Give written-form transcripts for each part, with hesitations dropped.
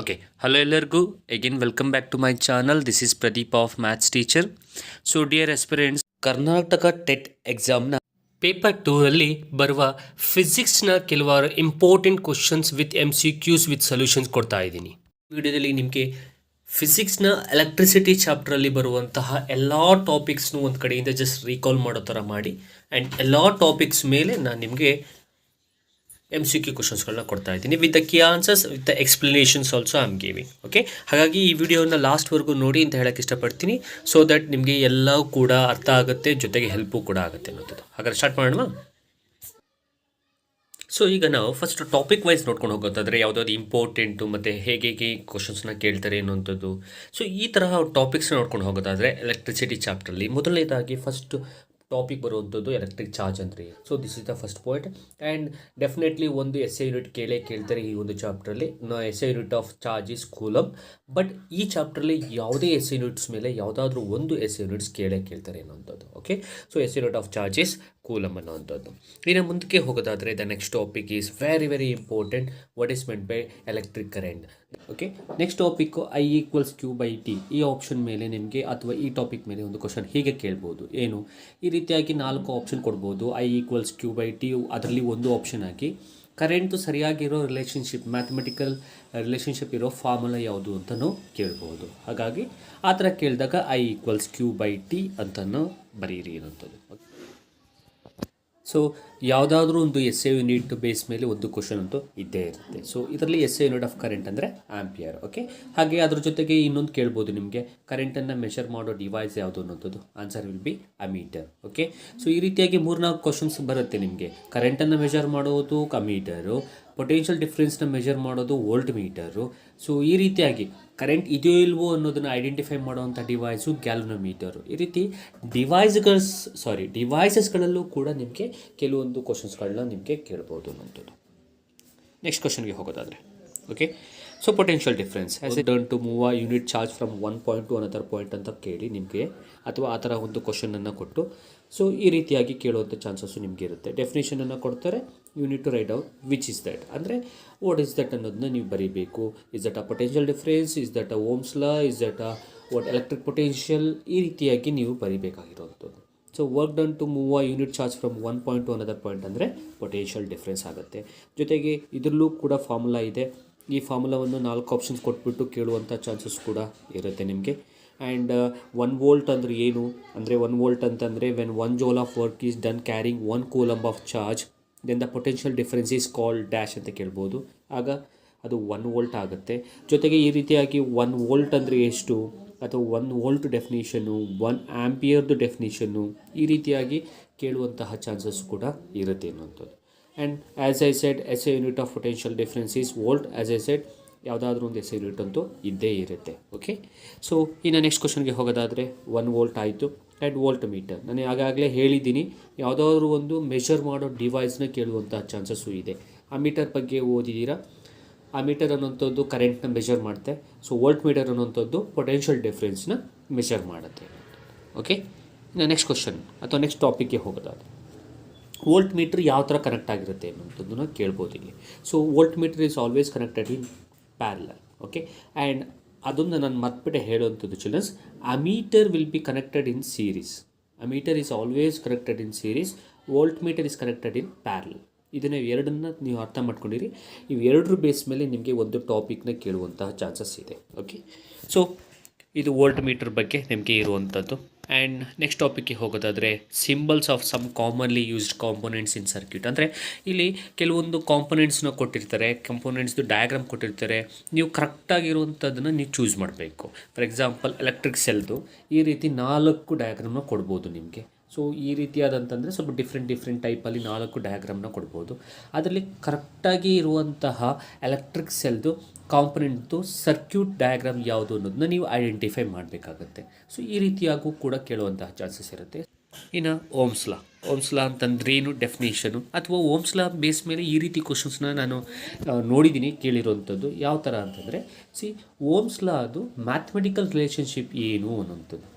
Okay, hello ಎಲ್ಲರಿಗೂ again welcome back to my channel. This is Pradeep of Maths Teacher. So dear aspirants, Karnataka TET ಎಕ್ಸಾಮ್ನ paper 2ರಲ್ಲಿ ಬರುವ ಫಿಸಿಕ್ಸ್ನ ಕೆಲವಾರು important questions with MCQs with solutions ಕೊಡ್ತಾ ಇದ್ದೀನಿ. ವಿಡಿಯೋದಲ್ಲಿ ನಿಮಗೆ ಫಿಸಿಕ್ಸ್ನ ಎಲೆಕ್ಟ್ರಿಸಿಟಿ ಚಾಪ್ಟ್ರಲ್ಲಿ ಬರುವಂತಹ ಎಲ್ಲ ಟಾಪಿಕ್ಸ್ನು ಒಂದು ಕಡೆಯಿಂದ ಜಸ್ಟ್ ರೀಕಾಲ್ ಮಾಡೋ ಥರ ಮಾಡಿ ಆ್ಯಂಡ್ ಎಲ್ಲ ಟಾಪಿಕ್ಸ್ ಮೇಲೆ ನಾನು ನಿಮಗೆ MCQ ಕ್ವಶನ್ಸ್ಗಳನ್ನ ಕೊಡ್ತಾ ಇದ್ದೀನಿ with the key answers with the explanations also I am giving. Okay, ಹಾಗಾಗಿ ಈ ವಿಡಿಯೋನ ಲಾಸ್ಟ್ವರೆಗೂ ನೋಡಿ ಅಂತ ಹೇಳಕ್ಕೆ ಇಷ್ಟಪಡ್ತೀನಿ, ಸೊ ದಟ್ ನಿಮಗೆ ಎಲ್ಲವೂ ಕೂಡ ಅರ್ಥ ಆಗುತ್ತೆ, ಜೊತೆಗೆ ಹೆಲ್ಪು ಕೂಡ ಆಗುತ್ತೆ ಅನ್ನೋದು. ಹಾಗಾದ್ರೆ ಸ್ಟಾರ್ಟ್ ಮಾಡೋಣ. ಸೊ ಈಗ ನಾವು ಫಸ್ಟ್ ಟಾಪಿಕ್ ವೈಸ್ ನೋಡ್ಕೊಂಡು ಹೋಗೋದಾದರೆ ಯಾವುದಾದ್ರು ಇಂಪಾರ್ಟೆಂಟು ಮತ್ತು ಹೇಗೆ ಕ್ವಶನ್ಸ್ನ ಕೇಳ್ತಾರೆ ಅನ್ನೋಂಥದ್ದು. ಸೊ ಈ ತರಹ ಟಾಪಿಕ್ಸ್ನ ನೋಡ್ಕೊಂಡು ಹೋಗೋದಾದರೆ ಎಲೆಕ್ಟ್ರಿಸಿಟಿ ಚಾಪ್ಟ್ರಲ್ಲಿ ಮೊದಲನೇದಾಗಿ ಫಸ್ಟ್ ಟಾಪಿಕ್ ಬರುವಂಥದ್ದು ಎಲೆಕ್ಟ್ರಿಕ್ ಚಾರ್ಜ್ ಅಂದರೆ. So this is the first point and definitely ಒಂದು SI ಯೂನಿಟ್ ಕೇಳ್ತಾರೆ ಈ ಒಂದು ಚಾಪ್ಟ್ರಲ್ಲಿ. SI unit of charge is coulomb. But ಈ ಚಾಪ್ಟ್ರಲ್ಲಿ ಯಾವುದೇ SI ಯೂನಿಟ್ಸ್ ಮೇಲೆ ಯಾವುದಾದ್ರೂ ಒಂದು SI ಯೂನಿಟ್ಸ್ ಕೇಳ್ತಾರೆ ಅನ್ನೋಂಥದ್ದು. Okay, so SI unit of charge is coulomb ಅನ್ನೋವಂಥದ್ದು. ಇನ್ನು ಮುಂದಕ್ಕೆ ಹೋಗೋದಾದರೆ the next topic is very important, what is meant by electric current. Okay, next topic I = Q/T. ಈ ಆಪ್ಷನ್ ಮೇಲೆ ನಿಮಗೆ ಅಥವಾ ಈ ಟಾಪಿಕ್ ಮೇಲೆ ಒಂದು ಕ್ವಶನ್ ಹೀಗೆ ಕೇಳ್ಬೋದು. ಏನು, ಈ ರೀತಿಯಾಗಿ 4 ಆಪ್ಷನ್ ಕೊಡ್ಬೋದು. I = Q/T, ಅದರಲ್ಲಿ ಒಂದು ಆಪ್ಷನ್ ಹಾಕಿ ಕರೆಂಟು ಸರಿಯಾಗಿರೋ ರಿಲೇಷನ್ಶಿಪ್, ಮ್ಯಾಥಮೆಟಿಕಲ್ ರಿಲೇಷನ್ಶಿಪ್ ಇರೋ ಫಾರ್ಮುಲಾ ಯಾವುದು ಅಂತಲೂ ಕೇಳ್ಬೋದು. ಹಾಗಾಗಿ ಆ ಥರ ಕೇಳಿದಾಗ I = Q/T ಅಂತಲೂ ಬರೀರಿ ಅನ್ನೋಂಥದ್ದು. ಸೊ ಯಾವುದಾದ್ರೂ ಒಂದು SI ಯೂನಿಟ್ ಬೇಸ್ ಮೇಲೆ ಒಂದು ಕ್ವಶನ್ ಅಂತೂ ಇದ್ದೇ ಇರುತ್ತೆ. ಸೊ ಇದರಲ್ಲಿ SI ಯೂನಿಟ್ ಆಫ್ ಕರೆಂಟ್ ಅಂದರೆ ಆಂಪಿಯರ್. ಓಕೆ, ಹಾಗೆ ಅದ್ರ ಜೊತೆಗೆ ಇನ್ನೊಂದು ಕೇಳ್ಬೋದು ನಿಮಗೆ, ಕರೆಂಟನ್ನು ಮೆಷರ್ ಮಾಡೋ ಡಿವೈಸ್ ಯಾವುದು ಅನ್ನೋದು. Answer will B ammeter. Okay, so ಈ ರೀತಿಯಾಗಿ 3-4 ಕ್ವಶನ್ಸ್ ಬರುತ್ತೆ ನಿಮಗೆ. ಕರೆಂಟನ್ನು ಮೆಷರ್ ಮಾಡೋದು ಅಮೀಟರು, ಪೊಟೆನ್ಷಿಯಲ್ ಡಿಫ್ರೆನ್ಸ್ನ ಮೆಷರ್ ಮಾಡೋದು ವೋಲ್ಟ್ ಮೀಟರು. ಸೊ ಈ ರೀತಿಯಾಗಿ ಕರೆಂಟ್ ಇದೆಯೋ ಇಲ್ವೋ ಅನ್ನೋದನ್ನು ಐಡೆಂಟಿಫೈ ಮಾಡುವಂಥ ಡಿವೈಸು ಗ್ಯಾಲ್ವನೋಮೀಟರು. ಈ ರೀತಿ ಡಿವೈಸಸ್ಗಳಲ್ಲೂ ಕೂಡ ನಿಮಗೆ ಕೆಲವೊಂದು ಕ್ವಶನ್ಸ್ಗಳನ್ನ ನಿಮಗೆ ಕೇಳ್ಬೋದು ಅನ್ನೋಂಥದ್ದು. ನೆಕ್ಸ್ಟ್ ಕ್ವಶನ್ಗೆ ಹೋಗೋದಾದರೆ, okay, so potential difference as a turn to move a unit charge from one point to another point ಅಂತ ಕೇಳಿ ನಿಮಗೆ, ಅಥವಾ ಆ ಥರ ಒಂದು ಕ್ವಶನನ್ನು ಕೊಟ್ಟು ಸೊ ಈ ರೀತಿಯಾಗಿ ಕೇಳುವಂಥ ಚಾನ್ಸಸ್ಸು ನಿಮಗೆ ಇರುತ್ತೆ. ಡೆಫಿನೇಷನನ್ನು ಕೊಡ್ತಾರೆ, you need to write out which is that, ಅಂದರೆ ವಾಟ್ ಇಸ್ ದಟ್ ಅನ್ನೋದನ್ನ ನೀವು ಬರೀಬೇಕು. Is that a potential difference, is that a Ohm's law, is that a what electric potential, ಈ ರೀತಿಯಾಗಿ ನೀವು ಬರೀಬೇಕಾಗಿರೋವಂಥದ್ದು. So work done to move a unit charge from one point to another point ಅಂದರೆ potential difference ಆಗುತ್ತೆ. ಜೊತೆಗೆ ಇದರಲ್ಲೂ ಕೂಡ formula ಇದೆ. ಈ ಫಾರ್ಮುಲಾವನ್ನು 4 ಆಪ್ಷನ್ಸ್ ಕೊಟ್ಬಿಟ್ಟು ಕೇಳುವಂಥ ಚಾನ್ಸಸ್ ಕೂಡ ಇರುತ್ತೆ ನಿಮಗೆ. ಆ್ಯಂಡ್ 1 ವೋಲ್ಟ್ ಅಂದರೆ ಏನು ಅಂದರೆ, 1 ವೋಲ್ಟ್ ಅಂತಂದರೆ when 1 joule of work is done carrying 1 coulomb of charge then the potential difference is called dash ಅಂತ ಕೇಳ್ಬೋದು. ಆಗ ಅದು 1 ವೋಲ್ಟ್ ಆಗುತ್ತೆ. ಜೊತೆಗೆ ಈ ರೀತಿಯಾಗಿ 1 ವೋಲ್ಟ್ ಅಂದರೆ ಎಷ್ಟು, ಅಥವಾ 1 ವೋಲ್ಟ್ ಡೆಫಿನಿಷನ್ನು, 1 ಆಂಪಿಯರ್ದು ಡೆಫಿನಿಷನ್ನು, ಈ ರೀತಿಯಾಗಿ ಕೇಳುವಂತಹ ಚಾನ್ಸಸ್ ಕೂಡ ಇರುತ್ತೆ ಅನ್ನೋಂಥದ್ದು. And as I said SI unit of potential difference is volt. As I said ಯಾವುದಾದ್ರೂ ಒಂದು SI ಯೂನಿಟ್ ಅಂತೂ ಇದ್ದೇ ಇರುತ್ತೆ. ಓಕೆ, ಸೊ ಇನ್ನು ನೆಕ್ಸ್ಟ್ ಕ್ವಶನ್ಗೆ ಹೋಗೋದಾದರೆ 1 ವೋಲ್ಟ್ ಆಯಿತು. ಆ್ಯಂಡ್ ವೋಲ್ಟ್ ಮೀಟರ್ ನಾನು ಆಗಾಗಲೇ ಹೇಳಿದ್ದೀನಿ, ಯಾವುದಾದ್ರೂ ಒಂದು ಮೆಷರ್ ಮಾಡೋ ಡಿವೈಸ್ನ ಕೇಳುವಂಥ ಚಾನ್ಸಸ್ಸು ಇದೆ. ಆ ಮೀಟರ್ ಬಗ್ಗೆ ಓದಿದ್ದೀರಾ. ಆ ಮೀಟರ್ ಅನ್ನೋಂಥದ್ದು ಕರೆಂಟ್ನ ಮೆಷರ್ ಮಾಡುತ್ತೆ. ಸೊ ವೋಲ್ಟ್ ಮೀಟರ್ ಅನ್ನೋಂಥದ್ದು ಪೊಟೆನ್ಷಿಯಲ್ ಡಿಫ್ರೆನ್ಸ್ನ ಮೆಷರ್ ಮಾಡುತ್ತೆ. ಓಕೆ, ಇನ್ನು ನೆಕ್ಸ್ಟ್ ಕ್ವಶನ್ ಅಥವಾ ನೆಕ್ಸ್ಟ್ ಟಾಪಿಕ್ಗೆ ಹೋಗೋದಾದರೆ, ವೋಲ್ಟ್ ಮೀಟ್ರ್ ಯಾವ ಥರ ಕನೆಕ್ಟ್ ಆಗಿರುತ್ತೆ ಅನ್ನೋಂಥದ್ದನ್ನು ಕೇಳ್ಬೋದು ಇಲ್ಲಿ. So volt meter is always connected in parallel. Okay, and ಅದೊಂದು ನಾನು ಮರ್ತ್ಬಿಟ್ಟೆ ಹೇಳುವಂಥದ್ದು childrens, ammeter will be connected in series. Ammeter is always connected in series, volt meter is connected in parallel. ಇದನ್ನು ಎರಡನ್ನ ನೀವು ಅರ್ಥ ಮಾಡ್ಕೊಂಡಿರಿ. ಇವೆರಡರ ಬೇಸ್ ಮೇಲೆ ನಿಮಗೆ ಒಂದು ಟಾಪಿಕ್ನ ಕೇಳುವಂತಹ ಚಾನ್ಸಸ್ ಇದೆ. ಓಕೆ, ಸೊ ಇದು ವೋಲ್ಟ್ ಮೀಟರ್ ಬಗ್ಗೆ ನಿಮಗೆ ಇರುವಂಥದ್ದು. ಆ್ಯಂಡ್ ನೆಕ್ಸ್ಟ್ ಟಾಪಿಕ್ಗೆ ಹೋಗೋದಾದರೆ, symbols of some commonly used components in circuit. ಅಂದರೆ ಇಲ್ಲಿ ಕೆಲವೊಂದು ಕಾಂಪೊನೆಂಟ್ಸ್ನ ಕೊಟ್ಟಿರ್ತಾರೆ, ಕಾಂಪೊನೆಂಟ್ಸ್ದು ಡಯಾಗ್ರಾಮ್ ಕೊಟ್ಟಿರ್ತಾರೆ, ನೀವು ಕರೆಕ್ಟಾಗಿರುವಂಥದ್ದನ್ನು ನೀವು ಚೂಸ್ ಮಾಡಬೇಕು. ಫಾರ್ ಎಕ್ಸಾಂಪಲ್ ಎಲೆಕ್ಟ್ರಿಕ್ ಸೆಲ್ದು ಈ ರೀತಿ 4 ಡಯಾಗ್ರಾಮ್ನ ಕೊಡ್ಬೋದು ನಿಮಗೆ. ಸೊ ಈ ರೀತಿಯಾದಂತಂದರೆ ಸ್ವಲ್ಪ ಡಿಫ್ರೆಂಟ್ ಟೈಪಲ್ಲಿ 4 ಡಯಾಗ್ರಾಮ್ನ ಕೊಡ್ಬೋದು. ಅದರಲ್ಲಿ ಕರೆಕ್ಟಾಗಿ ಇರುವಂತಹ ಎಲೆಕ್ಟ್ರಿಕ್ ಸೆಲ್ದು ಕಾಂಪೊನೆಂಟ್ದು ಸರ್ಕ್ಯೂಟ್ ಡಯಾಗ್ರಾಮ್ ಯಾವುದು ಅನ್ನೋದನ್ನ ನೀವು ಐಡೆಂಟಿಫೈ ಮಾಡಬೇಕಾಗತ್ತೆ. ಸೊ ಈ ರೀತಿಯಾಗೂ ಕೂಡ ಕೇಳುವಂತಹ ಚಾನ್ಸಸ್ ಇರುತ್ತೆ. ಇನ್ನು ಓಮ್ಸ್ ಲಾ ಅಂತಂದ್ರೇನು ಡೆಫಿನೇಷನು, ಅಥವಾ ಓಮ್ಸ್ ಲಾ ಬೇಸ್ ಮೇಲೆ ಈ ರೀತಿ ಕ್ವಶನ್ಸ್ನ ನಾನು ನೋಡಿದ್ದೀನಿ, ಕೇಳಿರೋವಂಥದ್ದು. ಯಾವ ಥರ ಅಂತಂದರೆ, ಓಮ್ಸ್ ಲಾ ಅದು ಮ್ಯಾಥಮೆಟಿಕಲ್ ರಿಲೇಷನ್ಶಿಪ್ ಏನು ಅನ್ನೋಂಥದ್ದು.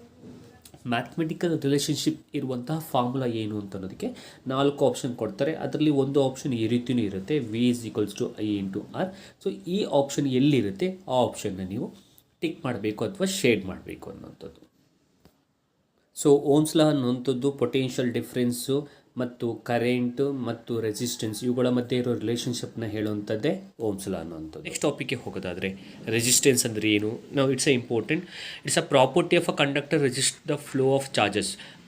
ಮ್ಯಾಥಮೆಟಿಕಲ್ ರಿಲೇಷನ್ಶಿಪ್ ಇರುವಂತಹ ಫಾರ್ಮುಲಾ ಏನು ಅಂತ ಅನ್ನೋದಕ್ಕೆ 4 ಆಪ್ಷನ್ ಕೊಡ್ತಾರೆ. ಅದರಲ್ಲಿ ಒಂದು ಆಪ್ಷನ್ ಈ ರೀತಿಯೂ ಇರುತ್ತೆ, V=I/R. ಸೊ ಈ ಆಪ್ಷನ್ ಎಲ್ಲಿರುತ್ತೆ ಆ ಆಪ್ಷನ್ನ ನೀವು ಟಿಕ್ ಮಾಡಬೇಕು ಅಥವಾ ಶೇಡ್ ಮಾಡಬೇಕು ಅನ್ನೋಂಥದ್ದು. ಸೊ ಓಮ್ಸ್ ಲಾ ಅನ್ನುವಂಥದ್ದು ಪೊಟೆನ್ಷಿಯಲ್ ಡಿಫ್ರೆನ್ಸು ಮತ್ತು ಕರೆಂಟ್ ಮತ್ತು ರೆಸಿಸ್ಟೆನ್ಸ್ ಇವುಗಳ ಮಧ್ಯೆ ಇರೋ ರಿಲೇಷನ್ಶಿಪ್ನ ಹೇಳುವಂಥದ್ದೇ ಓಮ್ಸ್ ಲಾ ಅನ್ನುವಂಥದ್ದು. ನೆಕ್ಸ್ಟ್ ಟಾಪಿಕ್ಗೆ ಹೋಗೋದಾದರೆ ರೆಸಿಸ್ಟೆನ್ಸ್ ಅಂದರೆ ಏನು? ನಾವು it's important. It's a property of a conductor resist the flow of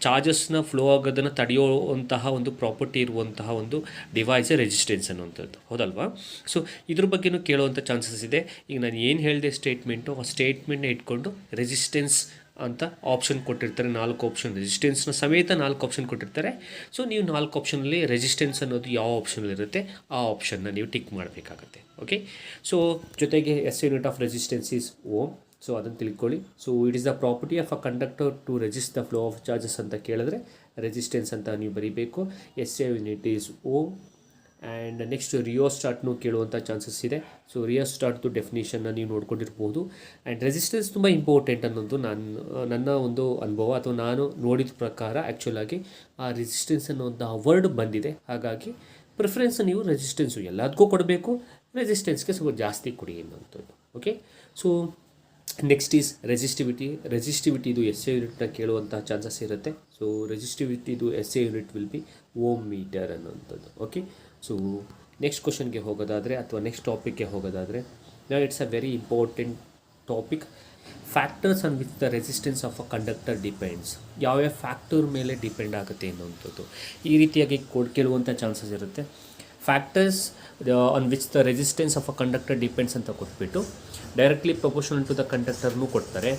ಚಾರ್ಜಸ್ನ ಫ್ಲೋ ಆಗೋದನ್ನು ತಡೆಯುವಂತಹ ಒಂದು ಪ್ರಾಪರ್ಟಿ ಇರುವಂತಹ ಒಂದು ಡಿವೈಸೇ ರೆಸಿಸ್ಟೆನ್ಸ್ ಅನ್ನುವಂಥದ್ದು, ಹೌದಲ್ವಾ? ಸೊ ಇದ್ರ ಬಗ್ಗೆನೂ ಕೇಳುವಂಥ ಚಾನ್ಸಸ್ ಇದೆ. ಈಗ ನಾನು ಏನು ಹೇಳಿದೆ ಸ್ಟೇಟ್ಮೆಂಟು, ಆ ಸ್ಟೇಟ್ಮೆಂಟ್ನ ಇಟ್ಕೊಂಡು ರೆಸಿಸ್ಟೆನ್ಸ್ ಅಂತ ಆಪ್ಷನ್ ಕೊಟ್ಟಿರ್ತಾರೆ, 4 ಆಪ್ಷನ್, ರೆಸಿಸ್ಟೆನ್ಸ್ನ ಸಮೇತ 4 ಆಪ್ಷನ್ ಕೊಟ್ಟಿರ್ತಾರೆ. ಸೊ ನೀವು 4 ಆಪ್ಷನಲ್ಲಿ ರೆಸಿಸ್ಟೆನ್ಸ್ ಅನ್ನೋದು ಯಾವ ಆಪ್ಷನಲ್ಲಿರುತ್ತೆ ಆ ಆಪ್ಷನ್ನ ನೀವು ಟಿಕ್ ಮಾಡಬೇಕಾಗತ್ತೆ. ಓಕೆ, ಸೊ ಜೊತೆಗೆ SI of resistance is ohm. So ಅದನ್ನು ತಿಳ್ಕೊಳ್ಳಿ. So it is the property of a conductor to resist the flow of charges ಅಂತ ಕೇಳಿದ್ರೆ ರೆಸಿಸ್ಟೆನ್ಸ್ ಅಂತ ನೀವು ಬರೀಬೇಕು. SI is ohm. And next ರಿಯೋಸ್ಟಾರ್ಟ್ನು ಕೇಳುವಂಥ ಚಾನ್ಸಸ್ ಇದೆ. ಸೊ ರಿಯೋಸ್ಟಾರ್ಟ್ದು ಡೆಫಿನೇಷನ್ನ ನೀವು ನೋಡ್ಕೊಂಡಿರ್ಬೋದು. ಆ್ಯಂಡ್ ರೆಸಿಸ್ಟೆನ್ಸ್ ತುಂಬ ಇಂಪಾರ್ಟೆಂಟ್ ಅನ್ನೋದು ನನ್ನ ಒಂದು ಅನುಭವ ಅಥವಾ ನಾನು ನೋಡಿದ ಪ್ರಕಾರ ಆ್ಯಕ್ಚುಲಾಗಿ ಆ ರೆಸಿಸ್ಟೆನ್ಸ್ ಅನ್ನೋಂಥ ವರ್ಡ್ ಬಂದಿದೆ. ಹಾಗಾಗಿ ಪ್ರಿಫರೆನ್ಸ್ ನೀವು ರೆಸಿಸ್ಟೆನ್ಸು ಎಲ್ಲದಕ್ಕೂ ಕೊಡಬೇಕು, ರೆಸಿಸ್ಟೆನ್ಸ್ಗೆ ಸ್ವಲ್ಪ ಜಾಸ್ತಿ ಕೊಡಿ ಅನ್ನೋಂಥದ್ದು. ಓಕೆ, ಸೊ ನೆಕ್ಸ್ಟ್ ಈಸ್ ರೆಸಿಸ್ಟಿವಿಟಿದು SI ಯೂನಿಟ್ನ ಕೇಳುವಂಥ ಚಾನ್ಸಸ್ ಇರುತ್ತೆ. ಸೊ ರೆಸಿಸ್ಟಿವಿಟಿದು SI unit will be ohm meter ಅನ್ನೋಂಥದ್ದು. ಓಕೆ, ಸೊ ನೆಕ್ಸ್ಟ್ ಕ್ವಶನ್ಗೆ ಹೋಗೋದಾದರೆ ಅಥವಾ ನೆಕ್ಸ್ಟ್ ಟಾಪಿಕ್ಗೆ ಹೋಗೋದಾದರೆ, it's a very important topic. Factors on which the resistance of a conductor depends. ಯಾವ್ಯಾವ ಫ್ಯಾಕ್ಟರ್ ಮೇಲೆ ಡಿಪೆಂಡ್ ಆಗುತ್ತೆ ಅನ್ನೋಂಥದ್ದು ಈ ರೀತಿಯಾಗಿ ಕೇಳುವಂಥ ಚಾನ್ಸಸ್ ಇರುತ್ತೆ. Factors on which the resistance of a conductor depends ಅಂತ ಕೊಟ್ಬಿಟ್ಟು ಡೈರೆಕ್ಟ್ಲಿ ಪ್ರಪೋರ್ಷನಲ್ ಟು ದ ಕಂಡಕ್ಟರ್ನೂ ಕೊಡ್ತಾರೆ,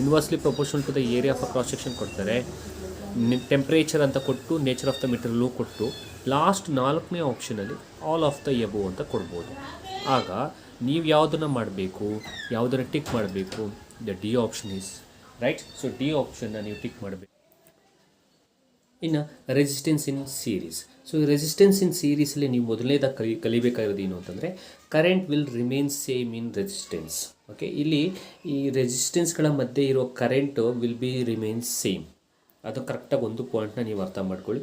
inversely proportional to the area of a cross section ಕೊಡ್ತಾರೆ, ಟೆಂಪ್ರೇಚರ್ ಅಂತ ಕೊಟ್ಟು ನೇಚರ್ ಆಫ್ ದ ಮೆಟೀರಿಯಲ್ಲು ಕೊಟ್ಟು ಲಾಸ್ಟ್ 4ನೇ ಆಪ್ಷನಲ್ಲಿ ಆಲ್ ಆಫ್ ದ ಎಬೋ ಅಂತ ಕೊಡ್ಬೋದು. ಆಗ ನೀವು ಯಾವುದನ್ನು ಮಾಡಬೇಕು, ಯಾವುದನ್ನು ಟಿಕ್ ಮಾಡಬೇಕು? The D option is right. So D ಆಪ್ಷನ್ನ ನೀವು ಟಿಕ್ ಮಾಡಬೇಕು. ಇನ್ನು resistance in series. So resistance in ಸೀರೀಸಲ್ಲಿ ನೀವು ಮೊದಲನೇದಾಗಿ ಕಲಿಬೇಕಾಗಿರೋದು ಏನು ಅಂತಂದರೆ current will remain same in resistance. Okay, ಇಲ್ಲಿ ಈ ರೆಸಿಸ್ಟೆನ್ಸ್ಗಳ ಮಧ್ಯೆ ಇರೋ current will be remain same. ಅದು ಕರೆಕ್ಟಾಗಿ ಒಂದು ಪಾಯಿಂಟ್ನ ನೀವು ಅರ್ಥ ಮಾಡ್ಕೊಳ್ಳಿ.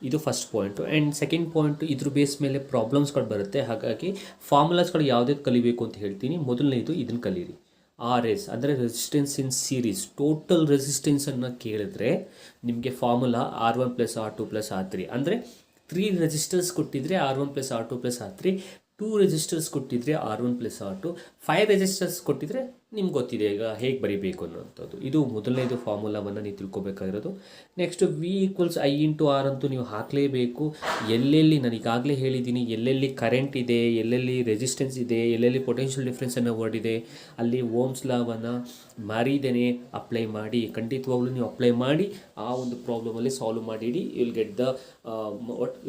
ಇದು first point. And second point ಇದ್ರ ಬೇಸ್ ಮೇಲೆ ಪ್ರಾಬ್ಲಮ್ಸ್ಗಳು ಬರುತ್ತೆ. ಹಾಗಾಗಿ ಫಾರ್ಮುಲಾಸ್ಗಳು ಯಾವುದೇ ಕಲಿಬೇಕು ಅಂತ ಹೇಳ್ತೀನಿ. ಮೊದಲನೇದು ಇದನ್ನು ಕಲೀರಿ. RS ಅಂದರೆ ರೆಸಿಸ್ಟೆನ್ಸ್ ಇನ್ ಸೀರೀಸ್. ಟೋಟಲ್ ರೆಸಿಸ್ಟೆನ್ಸನ್ನು ಕೇಳಿದ್ರೆ ನಿಮಗೆ ಫಾರ್ಮುಲಾ R1 + R2 + R3 ಅಂದರೆ 3 ರೆಸಿಸ್ಟರ್ಸ್ ಕೊಟ್ಟಿದ್ರೆ R1 + R2 + R3, 2 ರೆಸಿಸ್ಟರ್ಸ್ ಕೊಟ್ಟಿದ್ರೆ R1 + R2, 5 ರೆಸಿಸ್ಟರ್ಸ್ ಕೊಟ್ಟಿದ್ರೆ ನಿಮ್ಗೆ ಗೊತ್ತಿದೆ ಈಗ ಹೇಗೆ ಬರೀಬೇಕು ಅನ್ನೋಂಥದ್ದು. ಇದು ಮೊದಲನೇದು ಫಾರ್ಮುಲಾವನ್ನು ನೀವು ತಿಳ್ಕೊಬೇಕಾಗಿರೋದು. ನೆಕ್ಸ್ಟ್ V=I/R ಅಂತೂ ನೀವು ಹಾಕಲೇಬೇಕು. ಎಲ್ಲೆಲ್ಲಿ ನಾನು ಈಗಾಗಲೇ ಹೇಳಿದ್ದೀನಿ, ಎಲ್ಲೆಲ್ಲಿ ಕರೆಂಟ್ ಇದೆ, ಎಲ್ಲೆಲ್ಲಿ ರೆಸಿಸ್ಟೆನ್ಸ್ ಇದೆ, ಎಲ್ಲೆಲ್ಲಿ ಪೊಟೆನ್ಷಿಯಲ್ ಡಿಫ್ರೆನ್ಸ್ ಅನ್ನೋ ವರ್ಡ್ ಇದೆ, ಅಲ್ಲಿ ಓಮ್ಸ್ ಲಾವನ್ನು ಮಾರಿದೇನೆ ಅಪ್ಲೈ ಮಾಡಿ, ಖಂಡಿತವಾಗ್ಲೂ ನೀವು ಅಪ್ಲೈ ಮಾಡಿ ಆ ಒಂದು ಪ್ರಾಬ್ಲಮಲ್ಲಿ ಸಾಲ್ವ್ ಮಾಡಿಡಿ. You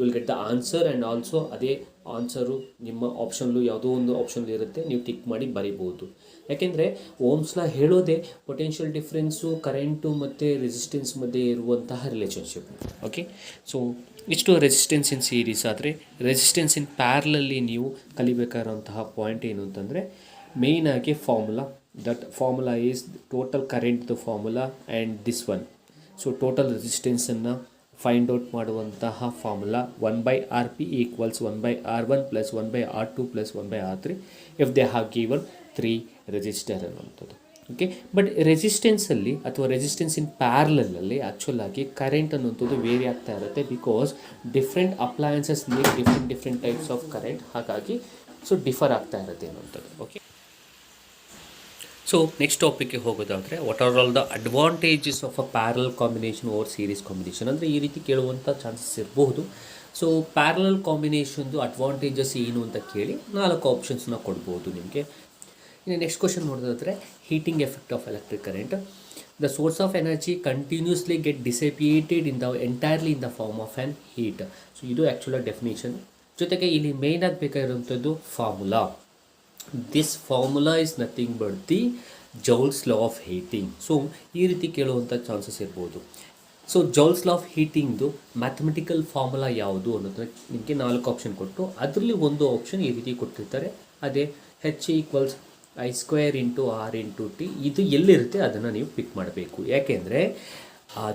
will get the answer. And also ಅದೇ ಆನ್ಸರು ನಿಮ್ಮ ಆಪ್ಷನ್ಲು ಯಾವುದೋ ಒಂದು ಆಪ್ಷನ್ಲು ಇರುತ್ತೆ, ನೀವು ಟಿಕ್ ಮಾಡಿ ಬರಿಬೋದು. ಯಾಕೆಂದರೆ ಓಮ್ಸ್ ಲಾ ಹೇಳೋದೇ ಪೊಟೆನ್ಷಿಯಲ್ ಡಿಫ್ರೆನ್ಸು, ಕರೆಂಟು ಮತ್ತು ರೆಸಿಸ್ಟೆನ್ಸ್ ಮಧ್ಯೆ ಇರುವಂತಹ ರಿಲೇಷನ್ಶಿಪ್. ಓಕೆ, ಸೊ ಇಷ್ಟು ರೆಸಿಸ್ಟೆನ್ಸ್ ಇನ್ ಸೀರೀಸ್. ಆದರೆ ರೆಸಿಸ್ಟೆನ್ಸ್ ಇನ್ ಪ್ಯಾರಲಲ್ಲಿ ನೀವು ಕಲಿಬೇಕಾಗಿರೋಂತಹ ಪಾಯಿಂಟ್ ಏನು ಅಂತಂದರೆ ಮೇಯ್ನಾಗಿ ದಟ್ ಫಾರ್ಮುಲಾ ಈಸ್ ಟೋಟಲ್ ಕರೆಂಟ್ದು formula and this one. So total ರೆಸಿಸ್ಟೆನ್ಸನ್ನು ಫೈಂಡ್ ಔಟ್ ಮಾಡುವಂತಹ formula 1/Rp = 1/R1 + 1/R2 + 1/R3 if they have given 3 resistor ಅನ್ನುವಂಥದ್ದು. ಓಕೆ, ಬಟ್ ರೆಸಿಸ್ಟೆನ್ಸಲ್ಲಿ ಅಥವಾ ರೆಸಿಸ್ಟೆನ್ಸ್ ಇನ್ ಪ್ಯಾರಲಲ್ಲಿ ಆ್ಯಕ್ಚುಲಾಗಿ ಕರೆಂಟ್ ಅನ್ನುವಂಥದ್ದು ವೇರಿ ಆಗ್ತಾ ಇರುತ್ತೆ. Because different appliances need different types of current. ಹಾಗಾಗಿ ಸೊ ಡಿಫರ್ ಆಗ್ತಾ ಇರುತ್ತೆ ಅನ್ನುವಂಥದ್ದು. ಓಕೆ, ಸೊ ನೆಕ್ಸ್ಟ್ ಟಾಪಿಕ್ಗೆ ಹೋಗೋದಾದರೆ what are all the advantages of a parallel combination over series combination ಅಂದರೆ ಈ ರೀತಿ ಕೇಳುವಂಥ ಚಾನ್ಸಸ್ ಇರಬಹುದು. ಸೊ ಪ್ಯಾರಲಲ್ ಕಾಂಬಿನೇಷನ್ದು ಅಡ್ವಾಂಟೇಜಸ್ ಏನು ಅಂತ ಕೇಳಿ 4 ಆಪ್ಷನ್ಸ್ನ ಕೊಡ್ಬೋದು ನಿಮಗೆ. ಇನ್ನು ನೆಕ್ಸ್ಟ್ ಕ್ವಶನ್ ನೋಡೋದಾದರೆ heating effect of electric current. The source of energy continuously get dissipated entirely in the form of an heat. So ಇದು ಆ್ಯಕ್ಚುಲಾಗಿ ಡೆಫಿನೇಷನ್. ಜೊತೆಗೆ ಇಲ್ಲಿ ಮೇಯ್ನ್ ಆಗಬೇಕಾಗಿರುವಂಥದ್ದು formula. This formula is nothing but the Joule's law of heating. So ಈ ರೀತಿ ಕೇಳುವಂಥ chances ಇರ್ಬೋದು. So Joule's law of ಹೀಟಿಂಗ್ದು ಮ್ಯಾಥಮೆಟಿಕಲ್ ಫಾರ್ಮುಲಾ ಯಾವುದು ಅನ್ನೋದನ್ನ ನಿಮಗೆ 4 ಆಪ್ಷನ್ ಕೊಟ್ಟು ಅದರಲ್ಲಿ ಒಂದು ಆಪ್ಷನ್ ಈ ರೀತಿ ಕೊಟ್ಟಿರ್ತಾರೆ, ಅದೇ H = I² × R × T. ಇದು ಎಲ್ಲಿರುತ್ತೆ ಅದನ್ನು ನೀವು ಪಿಕ್ ಮಾಡಬೇಕು. ಯಾಕೆಂದರೆ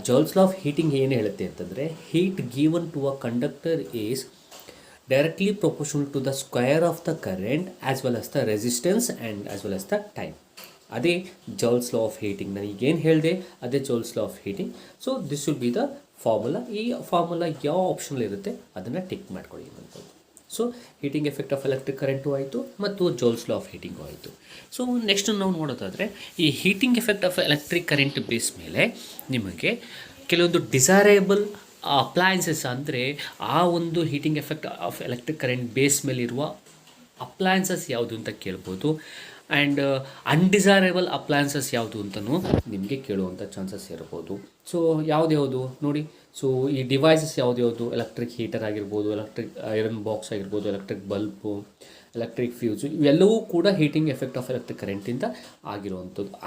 ಜೌಲ್ಸ್ ಲಾ ಆಫ್ ಹೀಟಿಂಗ್ ಏನು ಹೇಳುತ್ತೆ ಅಂತಂದರೆ, heat given to a conductor is directly proportional to the square of the current as well as the resistance and as well as the time. ಅದೇ ಜೌಲ್ಸ್ ಲಾ ಆಫ್ ಹೀಟಿಂಗ್. ನಾನು ಈಗೇನು ಹೇಳಿದೆ ಅದೇ joules law of heating. So this will be the formula. ಈ formula ಯಾವ ಆಪ್ಷನಲ್ಲಿ ಇರುತ್ತೆ ಅದನ್ನು tick ಮಾಡ್ಕೊಳ್ಳಿ ಅನ್ನೋದು. So heating effect of electric current ಆಯಿತು ಮತ್ತು ಜೌಲ್ಸ್ ಲಾ ಆಫ್ ಹೀಟಿಂಗು ಆಯಿತು. ಸೊ ನೆಕ್ಸ್ಟ್ ನಾವು ನೋಡೋದಾದರೆ, ಈ heating effect of electric current base ಮೇಲೆ ನಿಮಗೆ ಕೆಲವೊಂದು ಡಿಸೈರೇಬಲ್ ಅಪ್ಲಯನ್ಸಸ್, ಅಂದರೆ ಆ ಒಂದು heating effect of electric current base ಮೇಲಿರುವ ಅಪ್ಲಯನ್ಸಸ್ ಯಾವುದು ಅಂತ ಕೇಳ್ಬೋದು. ಆ್ಯಂಡ್ ಅನ್ಡಿಸೈರೇಬಲ್ ಅಪ್ಲಯನ್ಸಸ್ ಯಾವುದು ಅಂತಲೂ ನಿಮಗೆ ಕೇಳುವಂಥ ಚಾನ್ಸಸ್ ಇರ್ಬೋದು. ಸೊ ಯಾವ್ದು ನೋಡಿ. ಸೊ ಈ ಡಿವೈಸಸ್ ಯಾವ್ದು, ಎಲೆಕ್ಟ್ರಿಕ್ ಹೀಟರ್ ಆಗಿರ್ಬೋದು, ಎಲೆಕ್ಟ್ರಿಕ್ ಐರನ್ ಬಾಕ್ಸ್ ಆಗಿರ್ಬೋದು, ಎಲೆಕ್ಟ್ರಿಕ್ ಬಲ್ಬು, ಎಲೆಕ್ಟ್ರಿಕ್ ಫ್ಯೂಸು, ಇವೆಲ್ಲವೂ ಕೂಡ ಹೀಟಿಂಗ್ ಎಫೆಕ್ಟ್ ಆಫ್ ಎಲೆಕ್ಟ್ರಿಕ್ ಕರೆಂಟಿಂದ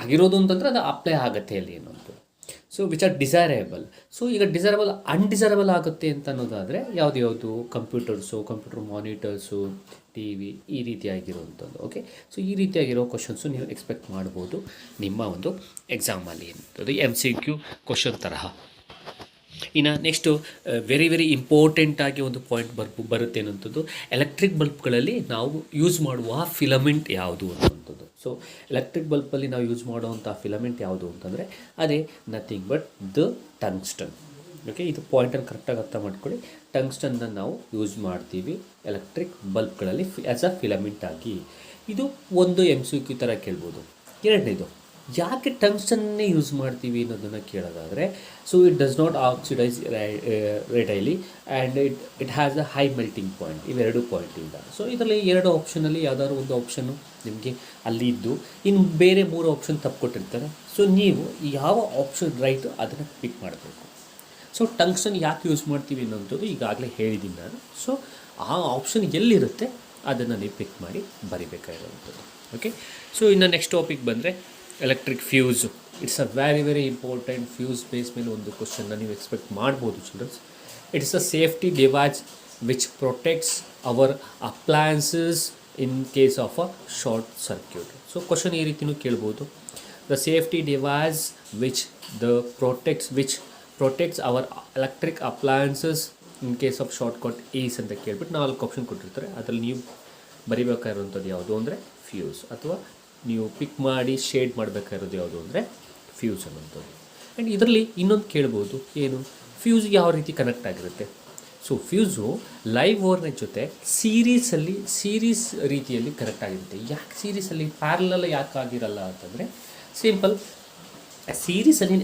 ಆಗಿರೋದು ಅಂತಂದರೆ ಅದು ಅಪ್ಲೈ ಆಗುತ್ತೆ ಅಲ್ಲಿ ಅನ್ನೋದು. So which are desirable. So ಈಗ ಅನ್ಡಿಸೈರಬಲ್ ಆಗುತ್ತೆ ಅಂತ ಅನ್ನೋದಾದರೆ ಯಾವುದು, ಕಂಪ್ಯೂಟರ್ ಮಾನಿಟರ್ಸು, ಟಿ ವಿ, ಈ ರೀತಿಯಾಗಿರುವಂಥದ್ದು. ಓಕೆ, ಸೊ ಈ ರೀತಿಯಾಗಿರೋ ಕ್ವಶನ್ಸು ನೀವು ಎಕ್ಸ್ಪೆಕ್ಟ್ ಮಾಡ್ಬೋದು ನಿಮ್ಮ ಒಂದು ಎಕ್ಸಾಮಲ್ಲಿ ಅಂತದ್ದು, MCQ ಕ್ವಶನ್ ತರಹ. ಇನ್ನು ನೆಕ್ಸ್ಟು ವೆರಿ ಇಂಪಾರ್ಟೆಂಟಾಗಿ ಒಂದು ಪಾಯಿಂಟ್ ಬರುತ್ತೆ ಅನ್ನೋಂಥದ್ದು, ಎಲೆಕ್ಟ್ರಿಕ್ ಬಲ್ಬ್ಗಳಲ್ಲಿ ನಾವು ಯೂಸ್ ಮಾಡುವ ಫಿಲಮೆಂಟ್ ಯಾವುದು ಅನ್ನುವಂಥದ್ದು. ಸೊ ಎಲೆಕ್ಟ್ರಿಕ್ ಬಲ್ಬಲ್ಲಿ ನಾವು ಯೂಸ್ ಮಾಡುವಂಥ ಫಿಲಮೆಂಟ್ ಯಾವುದು ಅಂತಂದರೆ ಅದೇ nothing but the tungsten. Okay, ಇದು ಪಾಯಿಂಟನ್ನು ಕರೆಕ್ಟಾಗಿ ಅರ್ಥ ಮಾಡ್ಕೊಳ್ಳಿ. ಟಂಗ್ಸ್ಟನ್ನ ನಾವು ಯೂಸ್ ಮಾಡ್ತೀವಿ ಎಲೆಕ್ಟ್ರಿಕ್ ಬಲ್ಬ್ಗಳಲ್ಲಿ ಆ್ಯಸ್ ಅ ಫಿಲಮೆಂಟ್ ಆಗಿ. ಇದು ಒಂದು MCQ ಥರ ಕೇಳ್ಬೋದು. ಎರಡನೇದು, ಯಾಕೆ ಟಂಗ್ಸ್ಟನ್ನೇ ಯೂಸ್ ಮಾಡ್ತೀವಿ ಅನ್ನೋದನ್ನು ಕೇಳೋದಾದರೆ, so it does not oxidise readily and it has a high melting point. ಇವೆರಡು ಪಾಯಿಂಟಿಂದ. ಸೊ ಇದರಲ್ಲಿ ಎರಡು ಆಪ್ಷನಲ್ಲಿ ಯಾವುದಾದ್ರು ಒಂದು ಆಪ್ಷನ್ನು ನಿಮಗೆ ಅಲ್ಲಿ ಇದ್ದು, ಇನ್ನು ಬೇರೆ 3 ಆಪ್ಷನ್ ತಪ್ಪು ಕೊಟ್ಟಿರ್ತಾರೆ. ಸೊ ನೀವು ಯಾವ ಆಪ್ಷನ್ ರೈಟು ಅದನ್ನು ಪಿಕ್ ಮಾಡಬೇಕು. ಸೊ ಟಂಗ್ಸ್ಟನ್ ಯಾಕೆ ಯೂಸ್ ಮಾಡ್ತೀವಿ ಅನ್ನೋಂಥದ್ದು ಈಗಾಗಲೇ ಹೇಳಿದ್ದೀನಿ ನಾನು. ಸೊ ಆ ಆಪ್ಷನ್ ಎಲ್ಲಿರುತ್ತೆ ಅದನ್ನು ನೀವು ಪಿಕ್ ಮಾಡಿ ಬರಿಬೇಕಾಗಿರುವಂಥದ್ದು. ಓಕೆ, ಸೊ ಇನ್ನು ನೆಕ್ಸ್ಟ್ ಟಾಪಿಕ್ ಬಂದರೆ electric fuse. It's a very important. Fuse base ಮೇಲೆ ಒಂದು ಕ್ವಶನ್ನ ನೀವು ಎಕ್ಸ್ಪೆಕ್ಟ್ ಮಾಡ್ಬೋದು childrens. It's a safety device which protects our appliances in case of a short circuit. So question ಈ ರೀತಿಯೂ ಕೇಳ್ಬೋದು. The safety device which protects our electric appliances in case of short cut is ಅಂತ ಕೇಳ್ಬಿಟ್ಟು 4 option ಕೊಟ್ಟಿರ್ತಾರೆ. ಅದರಲ್ಲಿ ನೀವು ಬರಿಬೇಕಾಗಿರುವಂಥದ್ದು ಯಾವುದು ಅಂದರೆ ಫ್ಯೂಸ್, ಅಥವಾ ನೀವು ಪಿಕ್ ಮಾಡಿ ಶೇಡ್ ಮಾಡಬೇಕಾಗಿರೋದು ಯಾವುದು ಅಂದರೆ ಫ್ಯೂಸ್ ಅನ್ನೋಂಥದ್ದು. ಆ್ಯಂಡ್ ಇದರಲ್ಲಿ ಇನ್ನೊಂದು ಕೇಳ್ಬೋದು, ಏನು, ಫ್ಯೂಸ್ ಯಾವ ರೀತಿ ಕನೆಕ್ಟ್ ಆಗಿರುತ್ತೆ. ಸೊ ಫ್ಯೂಸು ಲೈವ್ ಓವರ್ನೆಟ್ ಜೊತೆ ಸೀರೀಸ್ ರೀತಿಯಲ್ಲಿ ಕನೆಕ್ಟ್ ಆಗಿರುತ್ತೆ. ಯಾಕೆ ಸೀರೀಸಲ್ಲಿ ಪ್ಯಾರಲಲ್ ಯಾಕೆ ಆಗಿರಲ್ಲ ಅಂತಂದರೆ, ಸಿಂಪಲ್, ಸೀರೀಸಲ್ಲಿ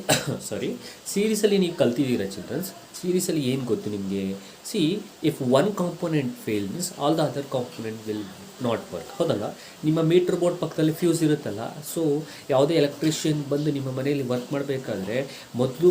ನೀವು ಕಲ್ತಿದ್ದೀರಾ ಚಿಲ್ಡ್ರನ್ಸ್. ಸೀರೀಸಲ್ಲಿ ಏನು ಗೊತ್ತು ನಿಮಗೆ, if one component fail means all the other component will not work. ಹೌದಲ್ಲ, ನಿಮ್ಮ ಮೀಟ್ರ್ ಬೋರ್ಡ್ ಪಕ್ಕದಲ್ಲಿ ಫ್ಯೂಸ್ ಇರುತ್ತಲ್ಲ. ಸೊ ಯಾವುದೇ ಎಲೆಕ್ಟ್ರಿಷಿಯನ್ ಬಂದು ನಿಮ್ಮ ಮನೆಯಲ್ಲಿ ವರ್ಕ್ ಮಾಡಬೇಕಾದ್ರೆ ಮೊದಲು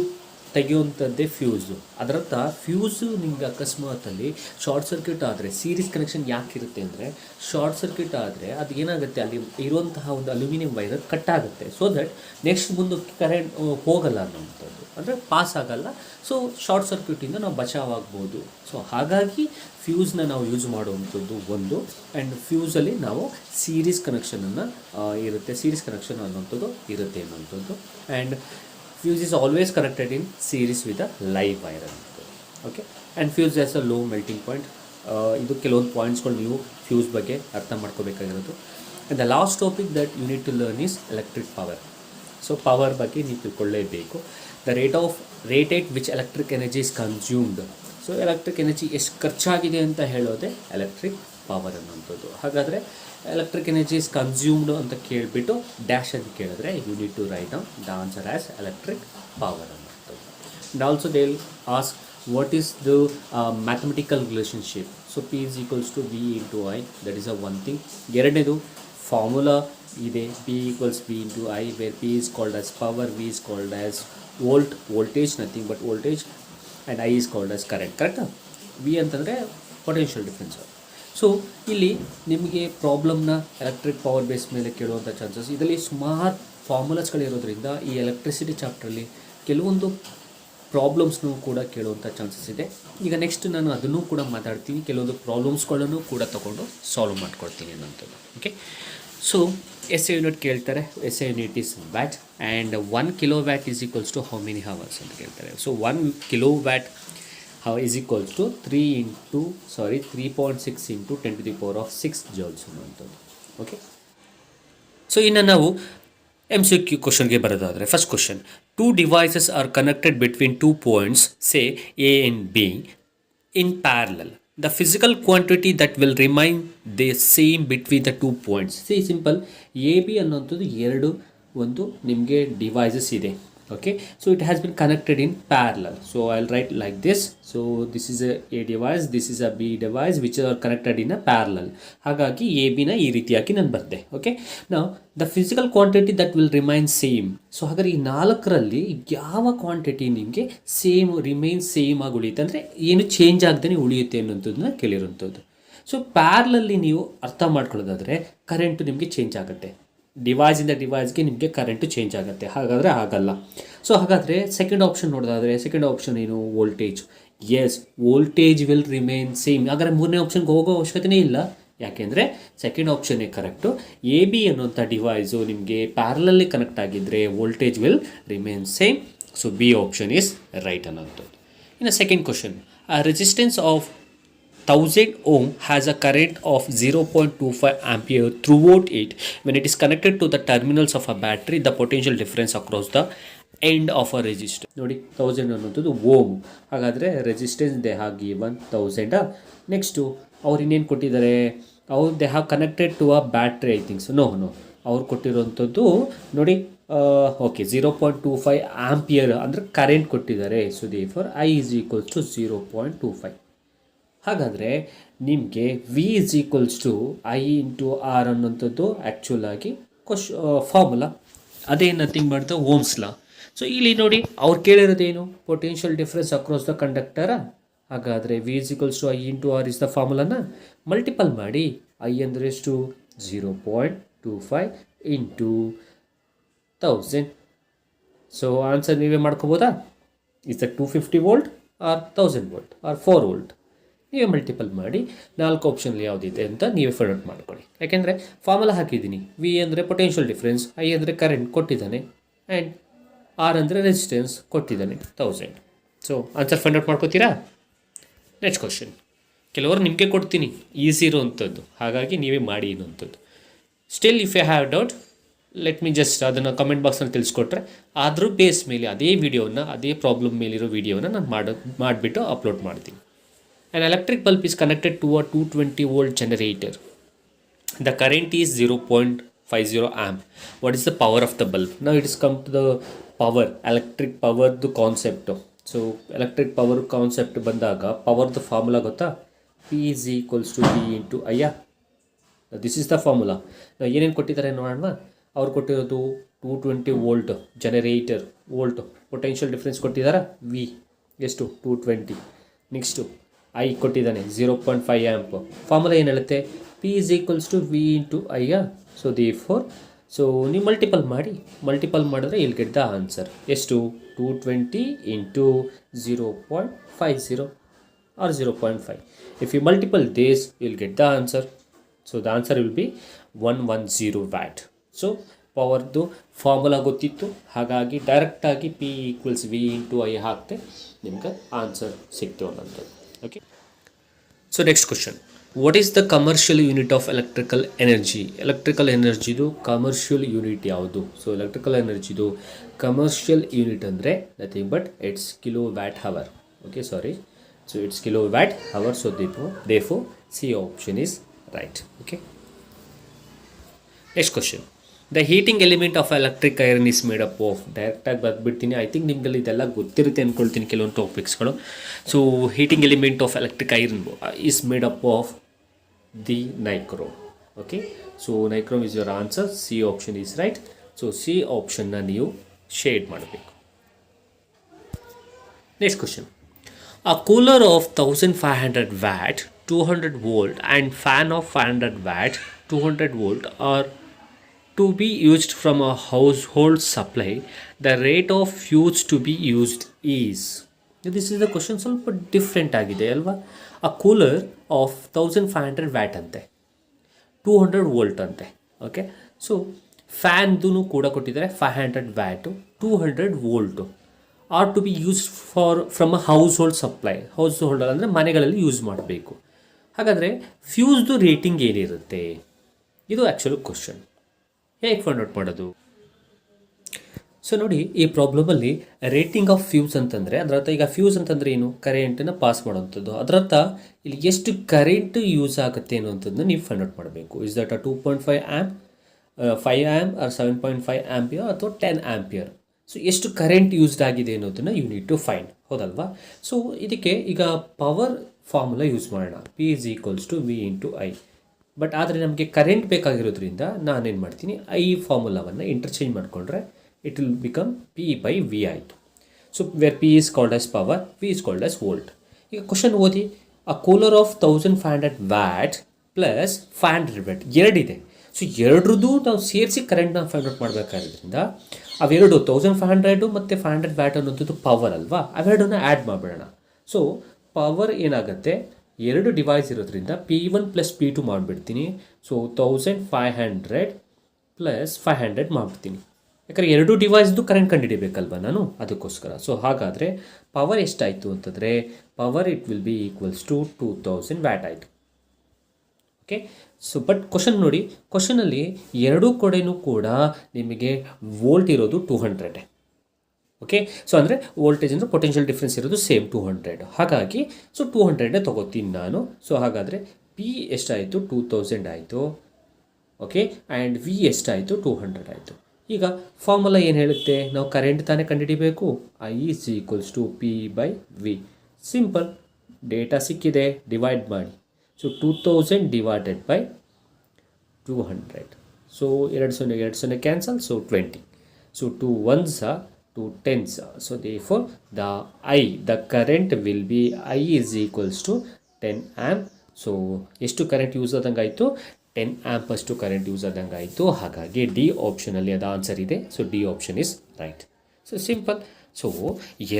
ತೆಗೆಯುವಂಥದ್ದೇ ಫ್ಯೂಸು. ಅದರರ್ಥ ಫ್ಯೂಸು ನಿಮಗೆ ಅಕಸ್ಮಾತಲ್ಲಿ ಶಾರ್ಟ್ ಸರ್ಕ್ಯೂಟ್ ಆದರೆ, ಸೀರೀಸ್ ಕನೆಕ್ಷನ್ ಯಾಕಿರುತ್ತೆ ಅಂದರೆ, ಶಾರ್ಟ್ ಸರ್ಕ್ಯೂಟ್ ಆದರೆ ಅದು ಏನಾಗುತ್ತೆ, ಅಲ್ಲಿ ಇರುವಂತಹ ಒಂದು ಅಲ್ಯೂಮಿನಿಯಂ ವೈರ್ ಕಟ್ ಆಗುತ್ತೆ. ಸೊ ದಟ್ ನೆಕ್ಸ್ಟ್ ಮುಂದಕ್ಕೆ ಕರೆಂಟ್ ಹೋಗಲ್ಲ ಅನ್ನೋವಂಥದ್ದು, ಅಂದರೆ ಪಾಸ್ ಆಗಲ್ಲ. ಸೊ ಶಾರ್ಟ್ ಸರ್ಕ್ಯೂಟಿಂದ ನಾವು ಬಚಾವಾಗ್ಬೋದು. ಸೊ ಹಾಗಾಗಿ ಫ್ಯೂಸ್ನ ನಾವು ಯೂಸ್ ಮಾಡುವಂಥದ್ದು ಒಂದು. ಆ್ಯಂಡ್ ಫ್ಯೂಸಲ್ಲಿ ನಾವು ಸೀರೀಸ್ ಕನೆಕ್ಷನನ್ನು ಸೀರೀಸ್ ಕನೆಕ್ಷನ್ ಅನ್ನೋಂಥದ್ದು ಇರುತ್ತೆ ಅನ್ನೋಂಥದ್ದು. And fuse is always connected in series with a live wire ಅನ್ನೋದು. Okay, and fuse as a low melting point. ಇದು ಕೆಲವೊಂದು ಪಾಯಿಂಟ್ಸ್ಗಳು ನೀವು ಫ್ಯೂಸ್ ಬಗ್ಗೆ ಅರ್ಥ ಮಾಡ್ಕೋಬೇಕಾಗಿರೋದು. And the last topic that you need to learn is electric power. So power ಬಗ್ಗೆ ನೀವು ತಿಳ್ಕೊಳ್ಳೇಬೇಕು. The rate at which electric energy is consumed. So electric energy ಎಷ್ಟು ಖರ್ಚಾಗಿದೆ ಅಂತ ಹೇಳೋದೇ ಎಲೆಕ್ಟ್ರಿಕ್ ಪವರ್ ಅನ್ನೋಂಥದ್ದು. ಹಾಗಾದರೆ ಎಲೆಕ್ಟ್ರಿಕ್ ಎನರ್ಜಿ ಇಸ್ ಕನ್ಸ್ಯೂಮ್ಡ್ ಅಂತ ಕೇಳಿಬಿಟ್ಟು ಡ್ಯಾಶ್ ಅಂತ ಕೇಳಿದ್ರೆ you need to write down the answer as electric power ಅನ್ನೋಂಥದ್ದು. And also they will ask what is the mathematical relationship. So P is equals to V into I, that is a one thing. ಎರಡನೇದು formula ಇದೆ, P equals V into I, where P is called as power, V is called as voltage, nothing but voltage, and I is called as current. ಕರೆಕ್ಟಾ? V ಅಂತಂದರೆ potential difference. So ಇಲ್ಲಿ ನಿಮಗೆ ಪ್ರಾಬ್ಲಮ್ನ electric power base ಮೇಲೆ ಕೇಳುವಂಥ chances. ಇದರಲ್ಲಿ ಸುಮಾರು ಫಾರ್ಮುಲಾಸ್ಗಳಿರೋದ್ರಿಂದ ಈ electricity ಚಾಪ್ಟ್ರಲ್ಲಿ ಕೆಲವೊಂದು ಪ್ರಾಬ್ಲಮ್ಸ್ನೂ ಕೂಡ ಕೇಳುವಂಥ ಚಾನ್ಸಸ್ ಇದೆ. ಈಗ ನೆಕ್ಸ್ಟ್ ನಾನು ಅದನ್ನು ಕೂಡ ಮಾತಾಡ್ತೀನಿ, ಕೆಲವೊಂದು ಪ್ರಾಬ್ಲಮ್ಸ್ಗಳನ್ನು ಕೂಡ ತೊಗೊಂಡು ಸಾಲ್ವ್ ಮಾಡ್ಕೊಳ್ತೀನಿ ಅನ್ನೋಂಥದ್ದು. Okay, so S I unit ಕೇಳ್ತಾರೆ. S I unit is watt and 1 kilo watt is equals to how many hours ಅಂತ ಕೇಳ್ತಾರೆ. So 1 kilo watt is equals to 3.6 into 10⁶ joules ಅನ್ನುವಂಥದ್ದು. ಓಕೆ, ಸೊ ಇನ್ನು ನಾವು MCQ ಕ್ವಶನ್ಗೆ ಬರೋದಾದರೆ, first question, 2 devices are connected between 2 points, say A and B, in parallel. The physical quantity that will remain the same between the 2 points. C simple, A B ಅನ್ನೋಂಥದ್ದು ಎರಡು ಒಂದು ನಿಮಗೆ devices ಇದೆ. Okay, so it has been connected in parallel. So I will right like this. So this is A device, this is a B device which are connected in a parallel. ಹಾಗಾಗಿ A ಬಿನ ಈ ರೀತಿಯಾಗಿ ನಾನು ಬರೆದೆ. Okay, ನಾವು the physical quantity that will remain same. So ಹಾಗಾದ್ರೆ ಈ 4ರಲ್ಲಿ ಯಾವ quantity ನಿಮಗೆ ರಿಮೈನ್ ಸೇಮ್ ಆಗಿ ಉಳಿಯುತ್ತೆ, ಅಂದರೆ ಏನು ಚೇಂಜ್ ಆಗದೇ ಉಳಿಯುತ್ತೆ ಅನ್ನೋಂಥದ್ದನ್ನ ಕೇಳಿರೋಂಥದ್ದು. ಸೊ ಪ್ಯಾರಲಲ್ಲಿ ನೀವು ಅರ್ಥ ಮಾಡ್ಕೊಳ್ಳೋದಾದರೆ ಕರೆಂಟು ನಿಮಗೆ ಚೇಂಜ್ ಆಗುತ್ತೆ, ಡಿವೈಸಿಂದ ಡಿವೈಸ್ಗೆ ನಿಮಗೆ ಕರೆಂಟು ಚೇಂಜ್ ಆಗುತ್ತೆ. ಹಾಗಾದರೆ ಆಗಲ್ಲ. ಸೊ ಹಾಗಾದರೆ ಸೆಕೆಂಡ್ ಆಪ್ಷನ್ ನೋಡೋದಾದರೆ, ಸೆಕೆಂಡ್ ಆಪ್ಷನ್ ಏನು, voltage. Yes, voltage will remain same. ಹಾಗಾದರೆ ಮೂರನೇ ಆಪ್ಷನ್ಗೆ ಹೋಗೋ ಅವಶ್ಯಕತೆಯೇ ಇಲ್ಲ, ಯಾಕೆಂದರೆ ಸೆಕೆಂಡ್ ಆಪ್ಷನ್ನೇ ಕರೆಕ್ಟು. ಎ ಬಿ ಅನ್ನುವಂಥ ಡಿವೈಸು ನಿಮಗೆ ಪ್ಯಾರಲಲ್ಲಿ ಕನೆಕ್ಟ್ ಆಗಿದ್ದರೆ voltage will remain same. So B option is right ಅನ್ನೋಂಥದ್ದು. ಇನ್ನು second question, resistance of 1000 ohm has a current of 0.25 ampere throughout it. When it is connected to the terminals of a battery, the potential difference across the end of a resistor. ನೋಡಿ, 1000 ಅನ್ನೋದು ohm. ಹಾಗಾದರೆ resistance they have given 1000. Next ಅವ್ರು ಇನ್ನೇನು ಕೊಟ್ಟಿದ್ದಾರೆ, they have connected to a battery, I thinks. No ಅವ್ರು ಕೊಟ್ಟಿರೋಂಥದ್ದು ನೋಡಿ, okay, 0.25 ampere ಅಂದರೆ ಕರೆಂಟ್ ಕೊಟ್ಟಿದ್ದಾರೆ. So therefore I is equals to 0.25. ಹಾಗಾದರೆ ನಿಮಗೆ V is equals to I into R ಅನ್ನೋಂಥದ್ದು ಆ್ಯಕ್ಚುಲಾಗಿ ಫಾರ್ಮುಲಾ, ಅದೇ nothing but the Ohm's law. So ಇಲ್ಲಿ ನೋಡಿ, ಅವ್ರು ಕೇಳಿರೋದೇನು, potential difference across the conductor. ಹಾಗಾದರೆ V is equals to I into R is the ಫಾರ್ಮುಲಾನ ಮಲ್ಟಿಪಲ್ ಮಾಡಿ. ಐ ಅಂದರೆ ಎಷ್ಟು, 0.25 ಇಂಟು 1000. ಸೊ ಆನ್ಸರ್ ನೀವೇ ಮಾಡ್ಕೋಬೋದಾ, is the 250 volt or 1000 volt or 4 volt. ನೀವೇ ಮಲ್ಟಿಪಲ್ ಮಾಡಿ 4 ಆಪ್ಷನ್ಲಿ ಯಾವುದಿದೆ ಅಂತ ನೀವೇ ಫೈಂಡ್ ಔಟ್ ಮಾಡ್ಕೊಳ್ಳಿ. ಯಾಕೆಂದರೆ ಫಾರ್ಮುಲಾ ಹಾಕಿದ್ದೀನಿ. ವಿ ಅಂದರೆ ಪೊಟೆನ್ಷಿಯಲ್ ಡಿಫ್ರೆನ್ಸ್, ಐ ಅಂದರೆ ಕರೆಂಟ್ ಕೊಟ್ಟಿದ್ದಾನೆ, ಆ್ಯಂಡ್ ಆರ್ ಅಂದರೆ ರೆಸಿಸ್ಟೆನ್ಸ್ ಕೊಟ್ಟಿದ್ದಾನೆ 1000. ಸೊ ಆನ್ಸರ್ ಫೈಂಡ್ ಔಟ್ ಮಾಡ್ಕೋತೀರಾ. ನೆಕ್ಸ್ಟ್ ಕ್ವಶನ್, ಕೆಲವರು ನಿಮಗೆ ಕೊಡ್ತೀನಿ ಈಸಿ ಇರೋವಂಥದ್ದು, ಹಾಗಾಗಿ ನೀವೇ ಮಾಡಿ ಅನ್ನೋಂಥದ್ದು. Still if you have doubt, let me just ಅದನ್ನು ಕಮೆಂಟ್ ಬಾಕ್ಸಲ್ಲಿ ತಿಳಿಸ್ಕೊಟ್ರೆ ಅದ್ರ ಬೇಸ್ ಮೇಲೆ ಅದೇ ವಿಡಿಯೋನ, ಅದೇ ಪ್ರಾಬ್ಲಮ್ ಮೇಲಿರೋ ವಿಡಿಯೋನ ನಾನು ಮಾಡಿಬಿಟ್ಟು ಅಪ್ಲೋಡ್ ಮಾಡ್ತೀನಿ. An electric bulb is connected to a 220 volt generator. The current is 0.50 amp. What is the power of the bulb? Now it is come to the power, electric power the concept. So electric power concept ಬಂದಾಗ power the formula ಗೊತ್ತಾ, P is equals to V into I. This is the formula. ಏನೇನು ಕೊಟ್ಟಿದ್ದಾರೆ ನೋಡೋಣ. ಅವ್ರು ಕೊಟ್ಟಿರೋದು 220 volt generator, volt potential difference ಕೊಟ್ಟಿದ್ದಾರೆ V ಎಷ್ಟು 220. Next I ಕೊಟ್ಟಿದ್ದಾನೆ 0.5 ಆ್ಯಂಪ್. ಫಾರ್ಮುಲಾ ಏನು ಹೇಳುತ್ತೆ, P is equals to V into I. So therefore so ನೀವು ಮಲ್ಟಿಪಲ್ ಮಾಡಿದ್ರೆ ಇಲ್ಲಿ ಗೆಟ್ ದ ಆನ್ಸರ್ ಎಷ್ಟು, 220 into 0.50 or 0.5. If you multiple this will get the answer. So the answer will be 110 watt. So ಪವರ್ದು formula ಗೊತ್ತಿತ್ತು, ಹಾಗಾಗಿ ಡೈರೆಕ್ಟಾಗಿ P equals V into I ಹಾಕ್ತೆ ನಿಮ್ಗೆ ಆನ್ಸರ್ ಸಿಕ್ತು ಅನ್ನೋಂಥದ್ದು. Okay, so next question, what is the commercial unit of electrical energy? Electrical ಎನರ್ಜಿದು commercial unit ಯಾವುದು? ಸೊ ಎಲೆಕ್ಟ್ರಿಕಲ್ ಎನರ್ಜಿದು ಕಮರ್ಷಿಯಲ್ ಯೂನಿಟ್ ಅಂದರೆ nothing but it's kilo watt hour. Okay, sorry, so it's kilo watt hour. So therefore C option is right. Okay, next question, the heating element of electric iron is made up of. ಡೈರೆಕ್ಟಾಗಿ ಬರ್ಬಿಡ್ತೀನಿ, I think ನಿಮ್ಗೆ ಇದೆಲ್ಲ ಗೊತ್ತಿರುತ್ತೆ ಅಂದ್ಕೊಳ್ತೀನಿ ಕೆಲವೊಂದು ಟಾಪಿಕ್ಸ್ಗಳು. So heating element of electric iron is made up of the nichrome. Okay, so nichrome is your answer. C option is right. So C ಆಪ್ಷನ್ನ ನೀವು ಶೇಡ್ ಮಾಡಬೇಕು. Next question, a cooler of 1500 watt 200 volt and fan of 500 watt 200 volt are to be used from a household supply, the rate of fuse to be used is. This is the question ಸ್ವಲ್ಪ different ಆಗಿದೆ ಅಲ್ವಾ. ಅ cooler of 1500 watt ಅಂತೆ, 200 volt ಅಂತೆ. Okay. So ಫ್ಯಾನ್ದು ಕೂಡ ಕೊಟ್ಟಿದ್ದಾರೆ 500 watt 200 volt are to be use from a household supply. Householder ಅಂದರೆ ಮನೆಗಳಲ್ಲಿ use ಮಾಡಬೇಕು. ಹಾಗಾದರೆ ಫ್ಯೂಸ್ದು ರೇಟಿಂಗ್ ಏನಿರುತ್ತೆ, ಇದು ಆ್ಯಕ್ಚುಲಿ ಕ್ವಶನ್. ಹೇಗೆ ಫೈಂಡ್ ಔಟ್ ಮಾಡೋದು? ಸೊ ನೋಡಿ, ಈ ಪ್ರಾಬ್ಲಮಲ್ಲಿ ರೇಟಿಂಗ್ ಆಫ್ ಫ್ಯೂಸ್ ಅಂತಂದರೆ ಅದರರ್ಥ, ಈಗ ಫ್ಯೂಸ್ ಅಂತಂದರೆ ಏನು, ಕರೆಂಟನ್ನು ಪಾಸ್ ಮಾಡುವಂಥದ್ದು. ಅದರರ್ಥ ಇಲ್ಲಿ ಎಷ್ಟು ಕರೆಂಟ್ ಯೂಸ್ ಆಗುತ್ತೆ ಅನ್ನುವಂಥದ್ದನ್ನು ನೀವು ಫೈಂಡ್ ಔಟ್ ಮಾಡಬೇಕು. Is that a 2.5 amp, 5 amp or 7.5 ampere ಅಥವಾ 10 ಆ್ಯಂಪಿಯರ್. ಸೊ ಎಷ್ಟು ಕರೆಂಟ್ ಯೂಸ್ಡ್ ಆಗಿದೆ ಅನ್ನೋದನ್ನು ಯು ನೀಡ್ ಟು ಫೈಂಡ್, ಹೌದಲ್ವಾ? ಸೊ ಇದಕ್ಕೆ ಈಗ ಪವರ್ ಫಾರ್ಮುಲಾ ಯೂಸ್ ಮಾಡೋಣ. P is equals to V into I. But ಆದರೆ ನಮಗೆ ಕರೆಂಟ್ ಬೇಕಾಗಿರೋದ್ರಿಂದ ನಾನೇನು ಮಾಡ್ತೀನಿ, ಐ ಫಾರ್ಮುಲಾವನ್ನು ಇಂಟರ್ಚೇಂಜ್ ಮಾಡಿಕೊಂಡ್ರೆ ಇಟ್ ವಿಲ್ ಬಿಕಮ್ P/V ಆಯಿತು. So where P is called as power, V is called as volt. ಈಗ ಕ್ವಶನ್ ಓದಿ, a cooler of 1500 watt plus 500 watt ಎರಡಿದೆ. ಸೊ ಎರಡ್ರದ್ದು ನಾವು ಸೇರಿಸಿ ಕರೆಂಟ್ನ ಫೈಂಡ್ ಔಟ್ ಮಾಡಬೇಕಾದ್ರಿಂದ ಅವೆರಡು 1500 ಮತ್ತು 500 ವ್ಯಾಟ್ ಅನ್ನೋಂಥದ್ದು ಪವರ್ ಅಲ್ವಾ, ಅವೆರಡನ್ನ ಆ್ಯಡ್ ಮಾಡಿಬಿಡೋಣ. ಸೊ ಪವರ್ ಏನಾಗುತ್ತೆ, ಎರಡು ಡಿವೈಸ್ ಇರೋದ್ರಿಂದ P1 ಪ್ಲಸ್ P2 ಮಾಡಿಬಿಡ್ತೀನಿ. ಸೊ 1500 ಪ್ಲಸ್ 500 ಮಾಡಿಬಿಡ್ತೀನಿ. ಯಾಕಂದರೆ ಎರಡು ಡಿವೈಸ್ದು ಕರೆಂಟ್ ಕಂಡುಹಿಡಿಬೇಕಲ್ವ ನಾನು, ಅದಕ್ಕೋಸ್ಕರ. ಸೊ ಹಾಗಾದರೆ ಪವರ್ ಎಷ್ಟಾಯಿತು ಅಂತಂದರೆ power it will be equals to 2000 watt ಆಯಿತು. ಓಕೆ. ಸೊ ಬಟ್ ಕ್ವಶನ್ ನೋಡಿ, ಕ್ವಶನಲ್ಲಿ ಎರಡೂ ಕಡೆಯೂ ಕೂಡ ನಿಮಗೆ ವೋಲ್ಟ್ ಇರೋದು 200. ಓಕೆ. ಸೊ ಅಂದರೆ ವೋಲ್ಟೇಜ್ ಅಂದರೆ ಪೊಟೆನ್ಷಿಯಲ್ ಡಿಫ್ರೆನ್ಸ್ ಇರೋದು ಸೇಮ್ 200. ಹಾಗಾಗಿ ಸೊ 200ನೇ ತೊಗೋತೀನಿ ನಾನು. ಸೊ ಹಾಗಾದರೆ P ಎಷ್ಟಾಯಿತು, 2000 ಆಯಿತು. ಓಕೆ. ಆ್ಯಂಡ್ V ಎಷ್ಟಾಯಿತು, 200 ಆಯಿತು. ಈಗ ಫಾರ್ಮುಲಾ ಏನು ಹೇಳುತ್ತೆ, ನಾವು ಕರೆಂಟ್ ತಾನೇ ಕಂಡುಹಿಡಿಬೇಕು. I is equals to P/V. Simple, data ಸಿಕ್ಕಿದೆ, ಡಿವೈಡ್ ಮಾಡಿ. So 2000 divided by 200. So 2 cancel, so 20. So 2 1s are 2 10s. So therefore the current will be I is equals to 10 amp. So ಎಷ್ಟು current use ಆದಂಗೆ ಆಯಿತು, 10 amp ಅಷ್ಟು current use ಆದಂಗೆ ಆಯಿತು. ಹಾಗಾಗಿ D ಆಪ್ಷನಲ್ಲಿ ಅದು ಆನ್ಸರ್ ಇದೆ. So D option is right. So simple. So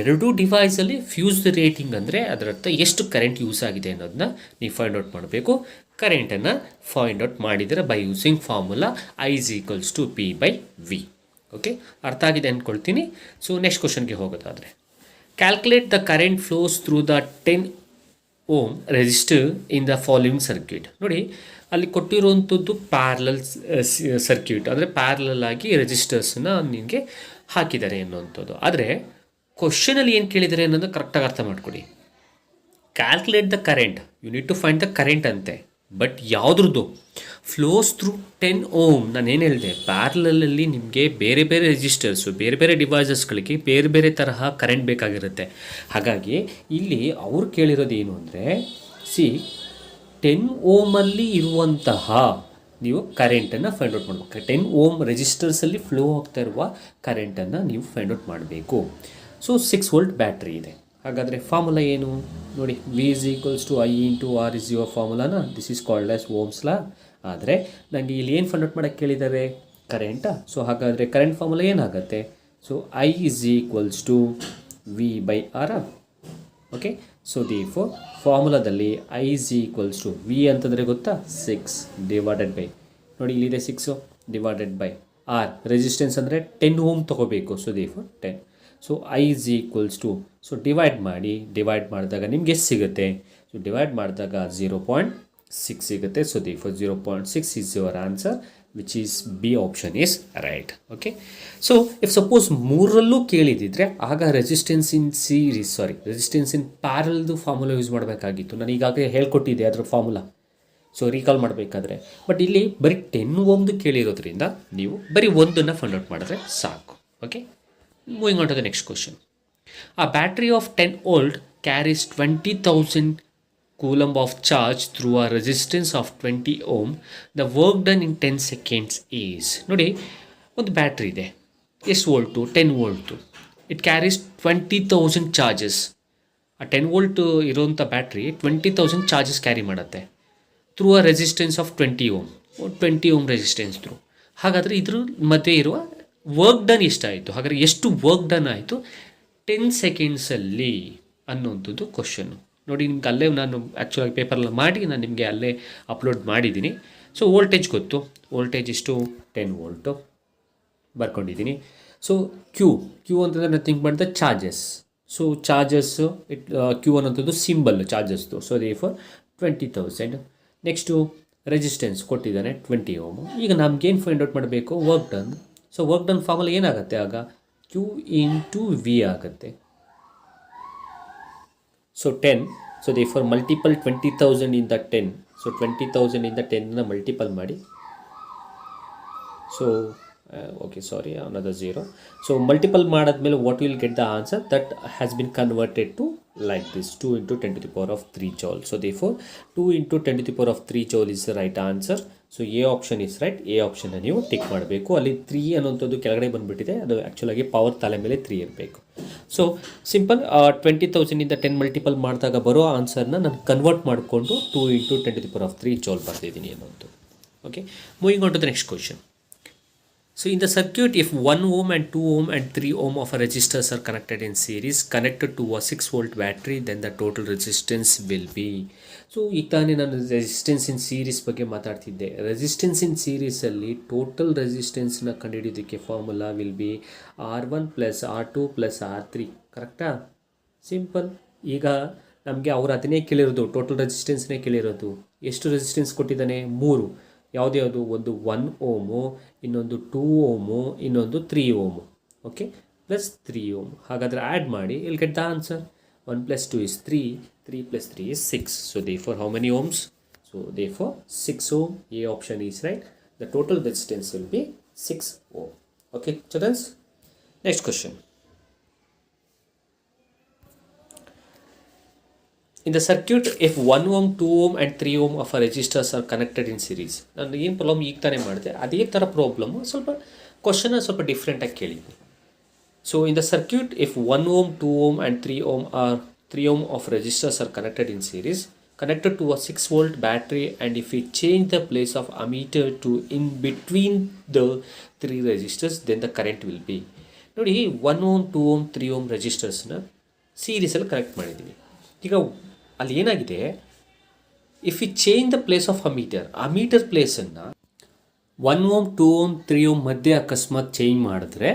ಎರಡೂ ಡಿವೈಸಲ್ಲಿ ಫ್ಯೂಸ್ ರೇಟಿಂಗ್ ಅಂದರೆ ಅದರರ್ಥ ಎಷ್ಟು ಕರೆಂಟ್ ಯೂಸ್ ಆಗಿದೆ ಅನ್ನೋದನ್ನ ನೀವು ಫೈಂಡ್ ಔಟ್ ಮಾಡಬೇಕು. ಕರೆಂಟನ್ನು ಫೈಂಡ್ ಔಟ್ ಮಾಡಿದರೆ by using formula I is equals to P/V. Okay, ಅರ್ಥ ಆಗಿದೆ ಅಂದ್ಕೊಳ್ತೀನಿ. ಸೊ ನೆಕ್ಸ್ಟ್ ಕ್ವಶನ್ಗೆ ಹೋಗೋದಾದರೆ, calculate the current flows through the 10 ohm resistor in the following circuit. ನೋಡಿ, ಅಲ್ಲಿ ಕೊಟ್ಟಿರುವಂಥದ್ದು ಪ್ಯಾರಲಲ್ ಸರ್ಕ್ಯೂಟ್, ಅಂದರೆ ಪ್ಯಾರಲಲ್ ಆಗಿ ರೆಸಿಸ್ಟರ್ಸನ್ನ ನಿಮಗೆ ಹಾಕಿದ್ದಾರೆ ಅನ್ನುವಂಥದ್ದು. ಆದರೆ ಕ್ವಶನಲ್ಲಿ ಏನು ಕೇಳಿದ್ದಾರೆ ಅನ್ನೋದು ಕರೆಕ್ಟಾಗಿ ಅರ್ಥ ಮಾಡಿಕೊಡಿ. Calculate the current, you need to find the current ಅಂತೆ. ಬಟ್ ಯಾವುದ್ರದ್ದು ಫ್ಲೋಸ್ ಥ್ರೂ 10 ಓಮ್. ನಾನೇನು ಹೇಳಿದೆ, ಪ್ಯಾರಲಲ್ಲಿ ನಿಮಗೆ ಬೇರೆ ಬೇರೆ ರೆಜಿಸ್ಟರ್ಸು, ಬೇರೆ ಬೇರೆ ಡಿವೈಸಸ್ಗಳಿಗೆ ಬೇರೆ ಬೇರೆ ತರಹ ಕರೆಂಟ್ ಬೇಕಾಗಿರುತ್ತೆ. ಹಾಗಾಗಿ ಇಲ್ಲಿ ಅವ್ರು ಕೇಳಿರೋದು ಏನು ಅಂದರೆ, 10 ಓಮಲ್ಲಿ ಇರುವಂತಹ ನೀವು ಕರೆಂಟನ್ನು ಫೈಂಡ್ ಔಟ್ ಮಾಡಬೇಕು. 10 ಓಮ್ ರೆಜಿಸ್ಟರ್ಸಲ್ಲಿ ಫ್ಲೋ ಆಗ್ತಾ ಇರುವ ಕರೆಂಟನ್ನು ನೀವು ಫೈಂಡ್ ಔಟ್ ಮಾಡಬೇಕು. ಸೊ 6 ವೋಲ್ಟ್ ಬ್ಯಾಟ್ರಿ ಇದೆ. ಹಾಗಾದರೆ ಫಾರ್ಮುಲಾ ಏನು ನೋಡಿ, V is equals to I into R is your ಫಾರ್ಮುಲಾನ. This is called as ohm's law. ಆದರೆ ನನಗೆ ಇಲ್ಲಿ ಏನು ಫೈಂಡ್ ಔಟ್ ಮಾಡೋಕ್ಕೆ ಕೇಳಿದ್ದಾರೆ, ಕರೆಂಟಾ. ಸೊ ಹಾಗಾದರೆ ಕರೆಂಟ್ ಫಾರ್ಮುಲಾ ಏನಾಗುತ್ತೆ, so I is equals to V/R. ಓಕೆ. ಸೊ ದೇರ್ಫೋರ್ ಫಾರ್ಮುಲಾದಲ್ಲಿ I is equals to V ಅಂತಂದರೆ ಗೊತ್ತಾ, 6 ಡಿವೈಡೆಡ್ ಬೈ, ನೋಡಿ ಇಲ್ಲಿದೆ 6 ಡಿವೈಡೆಡ್ ಬೈ R. ರೆಸಿಸ್ಟೆನ್ಸ್ ಅಂದರೆ 10 ಓಮ್ ತೊಗೋಬೇಕು. So therefore 10. So I is equals to, so divide ಮಾಡಿ, ಡಿವೈಡ್ ಮಾಡಿದಾಗ ನಿಮ್ಗೆ ಎಷ್ಟು ಸಿಗುತ್ತೆ, ಸೊ ಡಿವೈಡ್ ಮಾಡಿದಾಗ 0.6 ಸಿಗುತ್ತೆ. So therefore 0.6 is your answer, which is B option is right. Okay. So if suppose ಮೂರರಲ್ಲೂ ಕೇಳಿದಿದ್ರೆ ಆಗ ರೆಸಿಸ್ಟೆನ್ಸ್ ಇನ್ ಪ್ಯಾರಲ್ದು ಫಾರ್ಮುಲಾ ಯೂಸ್ ಮಾಡಬೇಕಾಗಿತ್ತು. ನಾನು ಈಗಾಗಲೇ ಹೇಳ್ಕೊಟ್ಟಿದ್ದೆ ಅದರ ಫಾರ್ಮುಲಾ, ಸೊ ರೀಕಾಲ್ ಮಾಡಬೇಕಾದ್ರೆ. ಬಟ್ ಇಲ್ಲಿ ಬರೀ 10 ಓಮ್ದು ಕೇಳಿರೋದ್ರಿಂದ ನೀವು ಬರೀ ಒಂದನ್ನು ಫೈಂಡ್ ಔಟ್ ಮಾಡಿದ್ರೆ ಸಾಕು. Okay. Moving on to the next question. A battery of 10 volt carries 20,000 coulomb of charge through a resistance of 20 ohm. The work done in 10 seconds is, ನೋಡಿ ಒಂದು ಬ್ಯಾಟ್ರಿ ಇದೆ, ಎಷ್ಟು volt, 10 volt. It carries 20,000 charges. ಆ 10 volt ಇರೋಂಥ battery 20,000 charges carry ಮಾಡುತ್ತೆ through a resistance of 20 ohm resistance through. ಹಾಗಾದರೆ ಇದ್ರ ಮಧ್ಯೆ ಇರುವ ವರ್ಕ್ ಡನ್ ಎಷ್ಟಾಯಿತು, ಹಾಗಾದರೆ ಎಷ್ಟು ವರ್ಕ್ ಡನ್ ಆಯಿತು 10 ಸೆಕೆಂಡ್ಸಲ್ಲಿ ಅನ್ನೋಂಥದ್ದು ಕ್ವಶನ್ನು. ನೋಡಿ, ನಿಮ್ಗೆ ಅಲ್ಲೇ ನಾನು ಆ್ಯಕ್ಚುಲಾಗಿ ಪೇಪರೆಲ್ಲ ಮಾಡಿ ನಾನು ನಿಮಗೆ ಅಲ್ಲೇ ಅಪ್ಲೋಡ್ ಮಾಡಿದ್ದೀನಿ. ಸೊ ವೋಲ್ಟೇಜ್ ಗೊತ್ತು, ವೋಲ್ಟೇಜ್ ಇಷ್ಟು 10 ವೋಲ್ಟು ಬರ್ಕೊಂಡಿದ್ದೀನಿ. ಸೊ ಕ್ಯೂ ಅಂತಂದರೆ nothing but the charges. So charges Q ಅನ್ನೋಂಥದ್ದು ಸಿಂಬಲ್ ಚಾರ್ಜಸ್ದು. So therefore 20,000. Next resistance ಕೊಟ್ಟಿದ್ದಾನೆ 20 ಓಮು. ಈಗ ನಮಗೇನು ಫೈಂಡ್ ಔಟ್ ಮಾಡಬೇಕು? Work done. So work done ಫಾರ್ಮಲ್ಲಿ ಏನಾಗುತ್ತೆ ಆಗ? ಕ್ಯೂ ಇಂಟು ವಿ ಆಗುತ್ತೆ. So 10. So therefore multiple 20,000 ಇಂದ 10. ಸೊ 20,000 ಇಂದ 10ನ ಮಲ್ಟಿಪಲ್ ಮಾಡಿ. So okay, sorry, another 0. So multiple ಮಾಡಾದ್ಮೇಲೆ what will get the answer? That has been converted to like this, 2 × 10⁻³ joule. So therefore 2 × 10⁻³ joule is the right answer. So A option is right. A ಆಪ್ಷನ್ನ ನೀವು tick ಮಾಡಬೇಕು. ಅಲ್ಲಿ 3 ಅನ್ನೋಂಥದ್ದು ಕೆಳಗಡೆ ಬಂದುಬಿಟ್ಟಿದೆ, ಅದು ಆ್ಯಕ್ಚುಲಾಗಿ power ತಲೆ ಮೇಲೆ 3 ಇರಬೇಕು. ಸೊ ಸಿಂಪಲ್ 20,000 ಇಂದ 10 ಮಲ್ಟಿಪಲ್ ಮಾಡಿದಾಗ ಬರೋ ಆನ್ಸರ್ನ ನಾನು ಕನ್ವರ್ಟ್ ಮಾಡಿಕೊಂಡು 2 × 10⁻³ joule ಬರ್ತಿದ್ದೀನಿ ಅನ್ನೋದು. Okay, moving on to the next question. So in the circuit, if 1 ohm and 2 ohm and 3 ohm of a resistors are connected in series, connected to a 6 volt battery, then the total resistance will be. So ಈಗ ತಾನೇ ನಾನು resistance in series ಬಗ್ಗೆ ಮಾತಾಡ್ತಿದ್ದೆ. Resistance in ಸೀರೀಸಲ್ಲಿ total ರೆಸಿಸ್ಟೆನ್ಸ್ನ ಕಂಡುಹಿಡಿಯೋದಕ್ಕೆ formula will be R1 + R2 + R3. ಕರೆಕ್ಟಾ? Simple. ಈಗ ನಮಗೆ ಅವ್ರು ಅದನ್ನೇ ಕೇಳಿರೋದು, ಟೋಟಲ್ ರೆಸಿಸ್ಟೆನ್ಸ್ನೇ ಕೇಳಿರೋದು. ಎಷ್ಟು ರೆಸಿಸ್ಟೆನ್ಸ್ ಕೊಟ್ಟಿದ್ದಾನೆ? 3. ಯಾವುದ್ಯಾವುದು? ಒಂದು 1 ಓಮು, ಇನ್ನೊಂದು 2 ಓಮು, ಇನ್ನೊಂದು 3 ಓಮು. Okay, plus 3 ohm. ಹಾಗಾದರೆ ಆ್ಯಡ್ ಮಾಡಿ, ಇಲ್ಲಿ get the answer. 1 + 2 is 3, 3 + 3 is 6. So therefore how many ohms? So therefore 6 ohm. A option is right. The total resistance will be 6 ohm. Okay, children. Next question. In the circuit, if 1 ohm, 2 ohm and 3 ohm of a resistors are connected in series. ನಾನು ಏನು problem ಈಗ ತಾನೇ ಮಾಡಿದೆ, ಅದೇ ಥರ problem ಸ್ವಲ್ಪ ಕ್ವಶನ್ನ ಸ್ವಲ್ಪ ಡಿಫ್ರೆಂಟಾಗಿ ಕೇಳಿದ್ವಿ. So in the circuit, if 1 ohm, 2 ohm and 3 ohm of resistors are connected in series, connected to a 6 volt battery, and if we change the place of ammeter to in between the 3 resistors, then the current will be. ನೋಡಿ, 1 ohm, 2 ohm, 3 ohm resistors-ನ ಸೀರೀಸಲ್ಲಿ connect ಮಾಡಿದ್ದೀವಿ. ಈಗ ಅಲ್ಲಿ ಏನಾಗಿದೆ, if you change the place of ammeter ಪ್ಲೇಸನ್ನು 1 ohm, 2 ohm, 3 ohm ಮಧ್ಯೆ ಅಕಸ್ಮಾತ್ ಚೇಂಜ್ ಮಾಡಿದ್ರೆ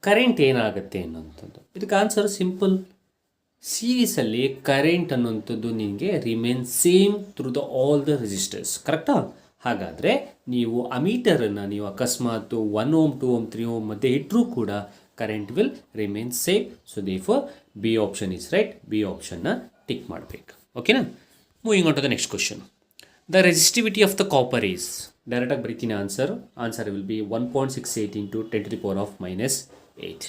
ಕರೆಂಟ್ ಏನಾಗುತ್ತೆ ಅನ್ನೋಂಥದ್ದು. ಇದಕ್ಕೆ ಆನ್ಸರ್ ಸಿಂಪಲ್. ಸೀರೀಸಲ್ಲಿ ಕರೆಂಟ್ ಅನ್ನೋಂಥದ್ದು ನಿಮಗೆ remain same through the all the resistors. ಕರೆಕ್ಟಾ? ಹಾಗಾದರೆ ನೀವು ಅಮೀಟರನ್ನು ನೀವು ಅಕಸ್ಮಾತ್ 1 ohm, 2 ohm, 3 ohm ಮಧ್ಯೆ ಇಟ್ಟರೂ ಕೂಡ current will remain same. So therefore B option is right. B ಆಪ್ಷನ್ನ ಟಿಕ್ ಮಾಡಬೇಕು. ಓಕೆನಾ? Moving on to the next question. The resistivity of the copper is, ಡೈರೆಕ್ಟಾಗಿ ಬರೀತೀನಿ ಆನ್ಸರ್ ವಿಲ್ ಬಿ 1.68 × 10⁻⁻8.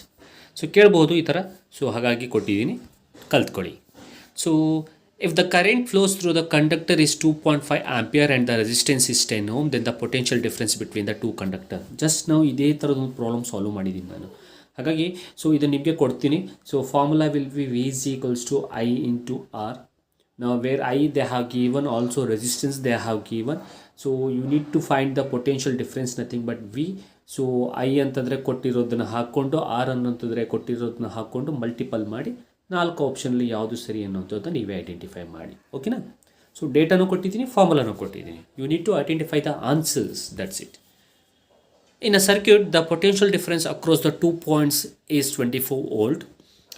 ಸೊ ಕೇಳ್ಬೋದು ಈ ಥರ. ಸೊ ಹಾಗಾಗಿ ಕೊಟ್ಟಿದ್ದೀನಿ, ಕಲ್ತ್ಕೊಳ್ಳಿ. So if the current flows through the conductor is 2.5 ampere and the resistance is 10 ohm, then the potential difference between the 2 conductor. Just ನಾವು ಇದೇ ಥರದೊಂದು ಪ್ರಾಬ್ಲಮ್ ಸಾಲ್ವ್ ಮಾಡಿದ್ದೀನಿ ನಾನು. ಹಾಗಾಗಿ ಸೊ ಇದು ನಿಮಗೆ ಕೊಡ್ತೀನಿ. So formula will B V = I × R. Now where I they have given, also resistance they have given. So you need to find the potential difference, nothing but V. So I ಅಂತಂದರೆ ಕೊಟ್ಟಿರೋದನ್ನು ಹಾಕ್ಕೊಂಡು, R ಅನ್ನೋಂತಂದರೆ ಕೊಟ್ಟಿರೋದನ್ನ ಹಾಕ್ಕೊಂಡು multiple ಮಾಡಿ 4 ಆಪ್ಷನಲ್ಲಿ ಯಾವುದು ಸರಿ ಅನ್ನೋಂಥದ್ದನ್ನು ನೀವೇ identify ಮಾಡಿ. ಓಕೆನಾ? So ಡೇಟಾನು ಕೊಟ್ಟಿದ್ದೀನಿ, ಫಾರ್ಮುಲಾನು ಕೊಟ್ಟಿದ್ದೀನಿ. You need to identify the answers, that's it. In a circuit, the potential difference across the 2 points is 24 volt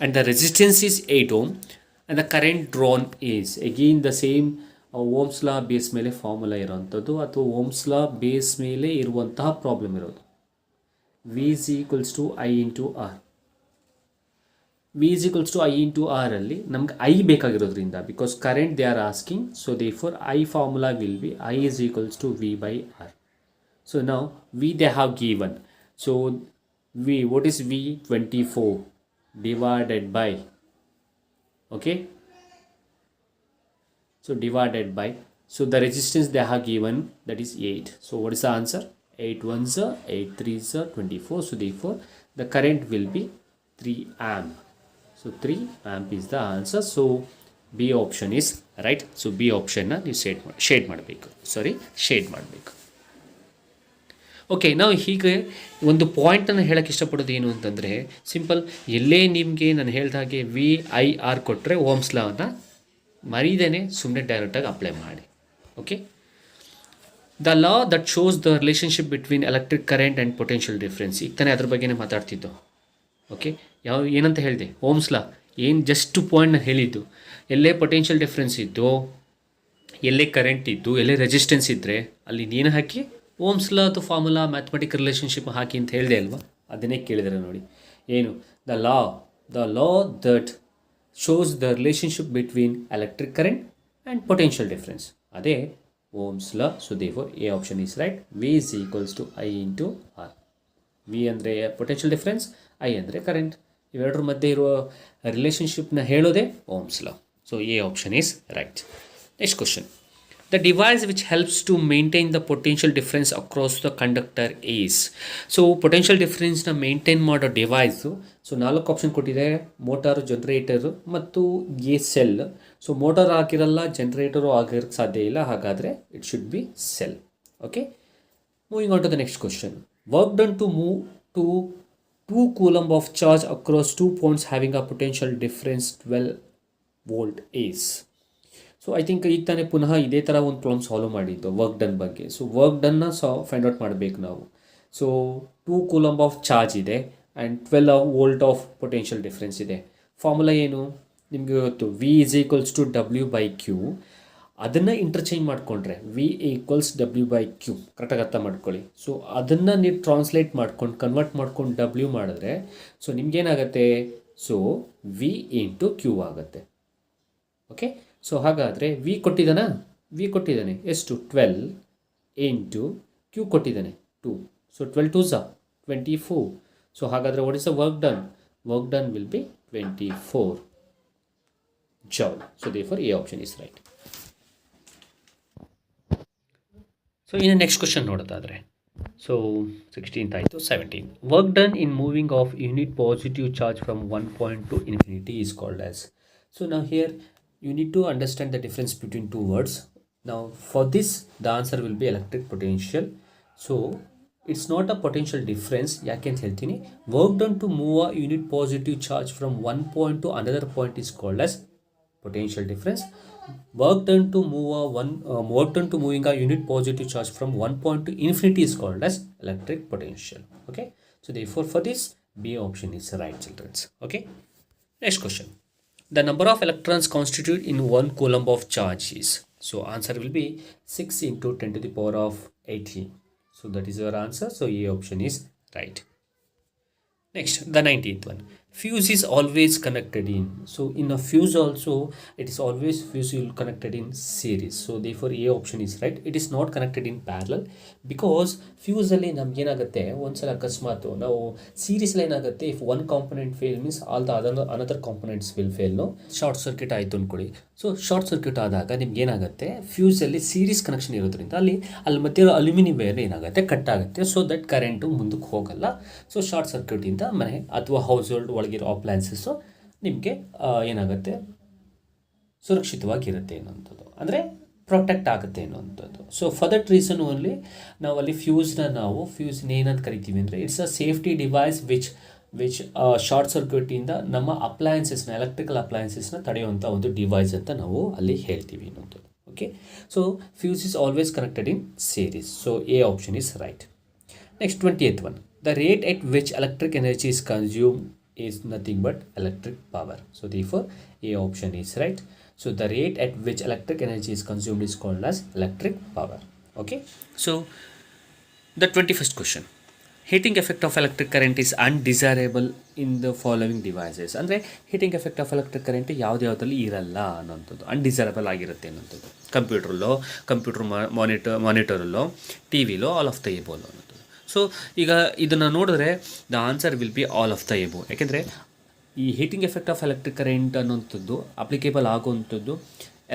and the resistance is 8 ohm and the current drawn is again the same Ohm's law base ಮೇಲೆ formula ಇರೋವಂಥದ್ದು ಅಥವಾ Ohm's law base ಮೇಲೆ ಇರುವಂತಹ problem ಇರೋದು. V = I × R. V = I × R ಅಲ್ಲಿ ನಮ್ಗೆ I ಬೇಕಾಗಿರೋದ್ರಿಂದ, because current they are asking, so therefore I formula will be I = V/R. So now V they have given. So V, what is V? 24 divided by, okay? So divided by, so the resistance they have given, that is 8. So what is the answer? 8 1s are 8 3s are 24. So therefore the current will be 3 amp. So 3 amp is the answer. So B option is right. So B option na ನೀವು shade ಮಾಡಬೇಕು. Okay, ನಾವು ಹೀಗೆ ಒಂದು ಪಾಯಿಂಟನ್ನು ಹೇಳೋಕ್ಕೆ ಇಷ್ಟಪಡೋದು ಏನು ಅಂತಂದರೆ, simple. ಎಲ್ಲೇ ನಿಮಗೆ ನಾನು ಹೇಳಿದ ಹಾಗೆ VIR ಕೊಟ್ಟರೆ ಓಮ್ಸ್ ಲಾವನ್ನು ಮರೀದೇನೆ ಸುಮ್ಮನೆ ಡೈರೆಕ್ಟಾಗಿ ಅಪ್ಲೈ ಮಾಡಿ. Okay, the law that shows the relationship between electric current and potential difference. ಈಗ ತಾನೇ ಅದ್ರ ಬಗ್ಗೆನೇ ಮಾತಾಡ್ತಿದ್ದು. ಓಕೆ, ಏನಂತ ಹೇಳಿದೆ? Ohm's law. ಏನು ಜಸ್ಟ್ ಪಾಯಿಂಟ್ನ ಹೇಳಿದ್ದು, ಎಲ್ಲೇ ಪೊಟೆನ್ಷಿಯಲ್ ಡಿಫ್ರೆನ್ಸ್ ಇದ್ದು, ಎಲ್ಲೇ ಕರೆಂಟ್ ಇದ್ದು, ಎಲ್ಲೇ ರೆಸಿಸ್ಟೆನ್ಸ್ ಇದ್ದರೆ ಅಲ್ಲಿ ನೀನು ಹಾಕಿ ಓಮ್ಸ್ ಲಾ ಅದು ಫಾರ್ಮುಲಾ ಮ್ಯಾಥಮೆಟಿಕ್ ರಿಲೇಷನ್ಶಿಪ್ ಹಾಕಿ ಅಂತ ಹೇಳಿದೆ ಅಲ್ವಾ? ಅದನ್ನೇ ಕೇಳಿದರೆ ನೋಡಿ. ಏನು? The law that shows the relationship between electric current and potential difference. ಅದೇ ohm's law. So therefore A option is right. V is equals to I into R. V ಅಂದರೆ potential difference, I ಅಂದರೆ current. ಇವೆರಡರ ಮಧ್ಯೆ ಇರುವ ರಿಲೇಷನ್ಶಿಪ್ನ ಹೇಳೋದೇ ohm's law. So A option is right. Next question. The device which helps to maintain the potential difference across the conductor is. So potential ಡಿಫ್ರೆನ್ಸ್ನ maintain ಮಾಡೋ device. So 4 option ಕೊಟ್ಟಿದೆ: motor, generator ಮತ್ತು a cell. So motor ಆಗಿರಲ್ಲ, generator ಆಗಿರೋಕ್ಕೆ ಸಾಧ್ಯ ಇಲ್ಲ, ಹಾಗಾದರೆ it should be cell. Okay, moving on to the next question. Work done to move to 2 coulomb of charge across 2 points having a potential difference 12 volt is. So I think ಈಗ ತಾನೇ ಪುನಃ ಇದೇ ಥರ ಒಂದು ಪ್ರಾಬ್ಲಮ್ ಸಾಲ್ವ್ ಮಾಡಿದ್ದು work done ಬಗ್ಗೆ. So work ಡನ್ನ find out ಮಾಡಬೇಕು ನಾವು. ಸೊ 2 ಕೂಲಂಬ್ ಆಫ್ ಚಾರ್ಜ್ ಇದೆ and 12 volt of potential difference ಇದೆ. ಫಾರ್ಮುಲಾ ಏನು ನಿಮಗೆ ಗೊತ್ತು? V is equals to W by Q. ಅದನ್ನು ಇಂಟರ್ಚೇಂಜ್ ಮಾಡಿಕೊಂಡ್ರೆ V equals W by Q. ಕರೆಕ್ಟಾಗಿ ಅರ್ಥ ಮಾಡ್ಕೊಳ್ಳಿ. ಸೊ ಅದನ್ನು ನೀವು ಟ್ರಾನ್ಸ್ಲೇಟ್ ಮಾಡ್ಕೊಂಡು ಕನ್ವರ್ಟ್ ಮಾಡ್ಕೊಂಡು ಡಬ್ಲ್ಯೂ ಮಾಡಿದ್ರೆ ಸೊ ನಿಮ್ಗೇನಾಗುತ್ತೆ? ಸೊ ವಿ ಇಂಟು ಕ್ಯೂ ಆಗುತ್ತೆ. ಓಕೆ, ಸೊ ಹಾಗಾದರೆ ವಿ ಕೊಟ್ಟಿದ್ದಾನೆ ಎಷ್ಟು? 12 ಇಂಟು ಕ್ಯೂ ಕೊಟ್ಟಿದ್ದಾನೆ 2. So 12 2s 24. ಸೊ ಹಾಗಾದರೆ what is the work done? Work done will be 24 joule. So therefore A option is right. So ಇನ್ನು next question ನೋಡೋದಾದರೆ, so 16th ಆಯಿತು. 17. Work done in moving of unit positive charge from 1 point to infinity is called as. So ನಾವು here you need to understand the difference between two words. Now for this the answer will be electric potential. So it's not a potential difference. ಯಾಕೆ ಅಂತ ಹೇಳ್ತೀನಿ. work done to move a unit positive charge from one point to another point is called as potential difference. work done to moving a unit positive charge from one point to infinity is called as electric potential. Okay, so therefore for this B option is right, children. Okay, next question. The number of electrons constituted in 1 coulomb of charge is. So answer will be 6 into 10 to the power of 18. So that is your answer. So A option is right. Next, the 19th one. Fuse is always connected in. So in a fuse also, it is always fuse connected in series. So therefore A option is right. It is not connected in parallel because fuse ಅಲ್ಲಿ ನಮ್ಗೆ ಏನಾಗುತ್ತೆ, ಒಂದ್ಸಲ ಅಕಸ್ಮಾತ್ ನಾವು series ಏನಾಗುತ್ತೆ, if one component fail means all the another components will fail. Short circuit ಆಯಿತು ಅಂದ್ಕೊಳ್ಳಿ. So short circuit ಆದಾಗ ನಿಮ್ಗೆ ಏನಾಗುತ್ತೆ, ಫ್ಯೂಸಲ್ಲಿ ಸೀರೀಸ್ ಕನೆಕ್ಷನ್ ಇರೋದ್ರಿಂದ ಅಲ್ಲಿ ಮಧ್ಯೆ ಅಲ್ಯೂಮಿನಿಯಂ ವೈರ್ ಏನಾಗುತ್ತೆ, ಕಟ್ ಆಗುತ್ತೆ. ಸೊ ದಟ್ ಕರೆಂಟು ಮುಂದಕ್ಕೆ ಹೋಗಲ್ಲ. ಸೊ ಶಾರ್ಟ್ ಸರ್ಕ್ಯೂಟಿಂದ ಮನೆ ಅಥವಾ ಹೌಸ್ ಹೋಲ್ಡ್ ಒಳಗಿರೋ ಅಪ್ಲಯನ್ಸಸ್ಸು ನಿಮಗೆ ಏನಾಗುತ್ತೆ, ಸುರಕ್ಷಿತವಾಗಿರುತ್ತೆ ಅನ್ನೋಂಥದ್ದು, ಅಂದರೆ ಪ್ರೊಟೆಕ್ಟ್ ಆಗುತ್ತೆ ಅನ್ನೋಂಥದ್ದು. So for that reason only ನಾವು ಅಲ್ಲಿ ಫ್ಯೂಸ್ನ ಏನಂತ ಕರಿತೀವಿ ಅಂದರೆ, it's a safety device which short ಸರ್ಕ್ಯೂಟಿಂದ ನಮ್ಮ ಅಪ್ಲಯನ್ಸಸ್ನ, ಎಲೆಕ್ಟ್ರಿಕಲ್ ಅಪ್ಲಯನ್ಸಸ್ನ ತಡೆಯುವಂಥ ಒಂದು ಡಿವೈಸ್ ಅಂತ ನಾವು ಅಲ್ಲಿ ಹೇಳ್ತೀವಿ ಅನ್ನೋಂಥದ್ದು. Okay, so fuse is always connected in series. So A option is right. Next 20th one. The rate at which electric energy is consumed is nothing but electric power. So therefore A option is right. So the rate at which electric energy is consumed is called as electric power. Okay, so the 21st question. Heating effect of electric current is undesirable in the following devices. ಅಂದರೆ heating effect of electric current ಯಾವುದ್ರಲ್ಲಿ ಇರಲ್ಲ ಅನ್ನೋಂಥದ್ದು, undesirable ಆಗಿರುತ್ತೆ ಅನ್ನೋಂಥದ್ದು. Computer ಮಾನಿಟರಲ್ಲೋ T ವಿಲೋ all of the above ಅನ್ನೋದು. So ಈಗ ಇದನ್ನು ನೋಡಿದ್ರೆ the answer will be all of the above. ಯಾಕೆಂದರೆ ಈ heating effect of electric current ಅನ್ನೋಂಥದ್ದು ಅಪ್ಲಿಕೇಬಲ್ ಆಗುವಂಥದ್ದು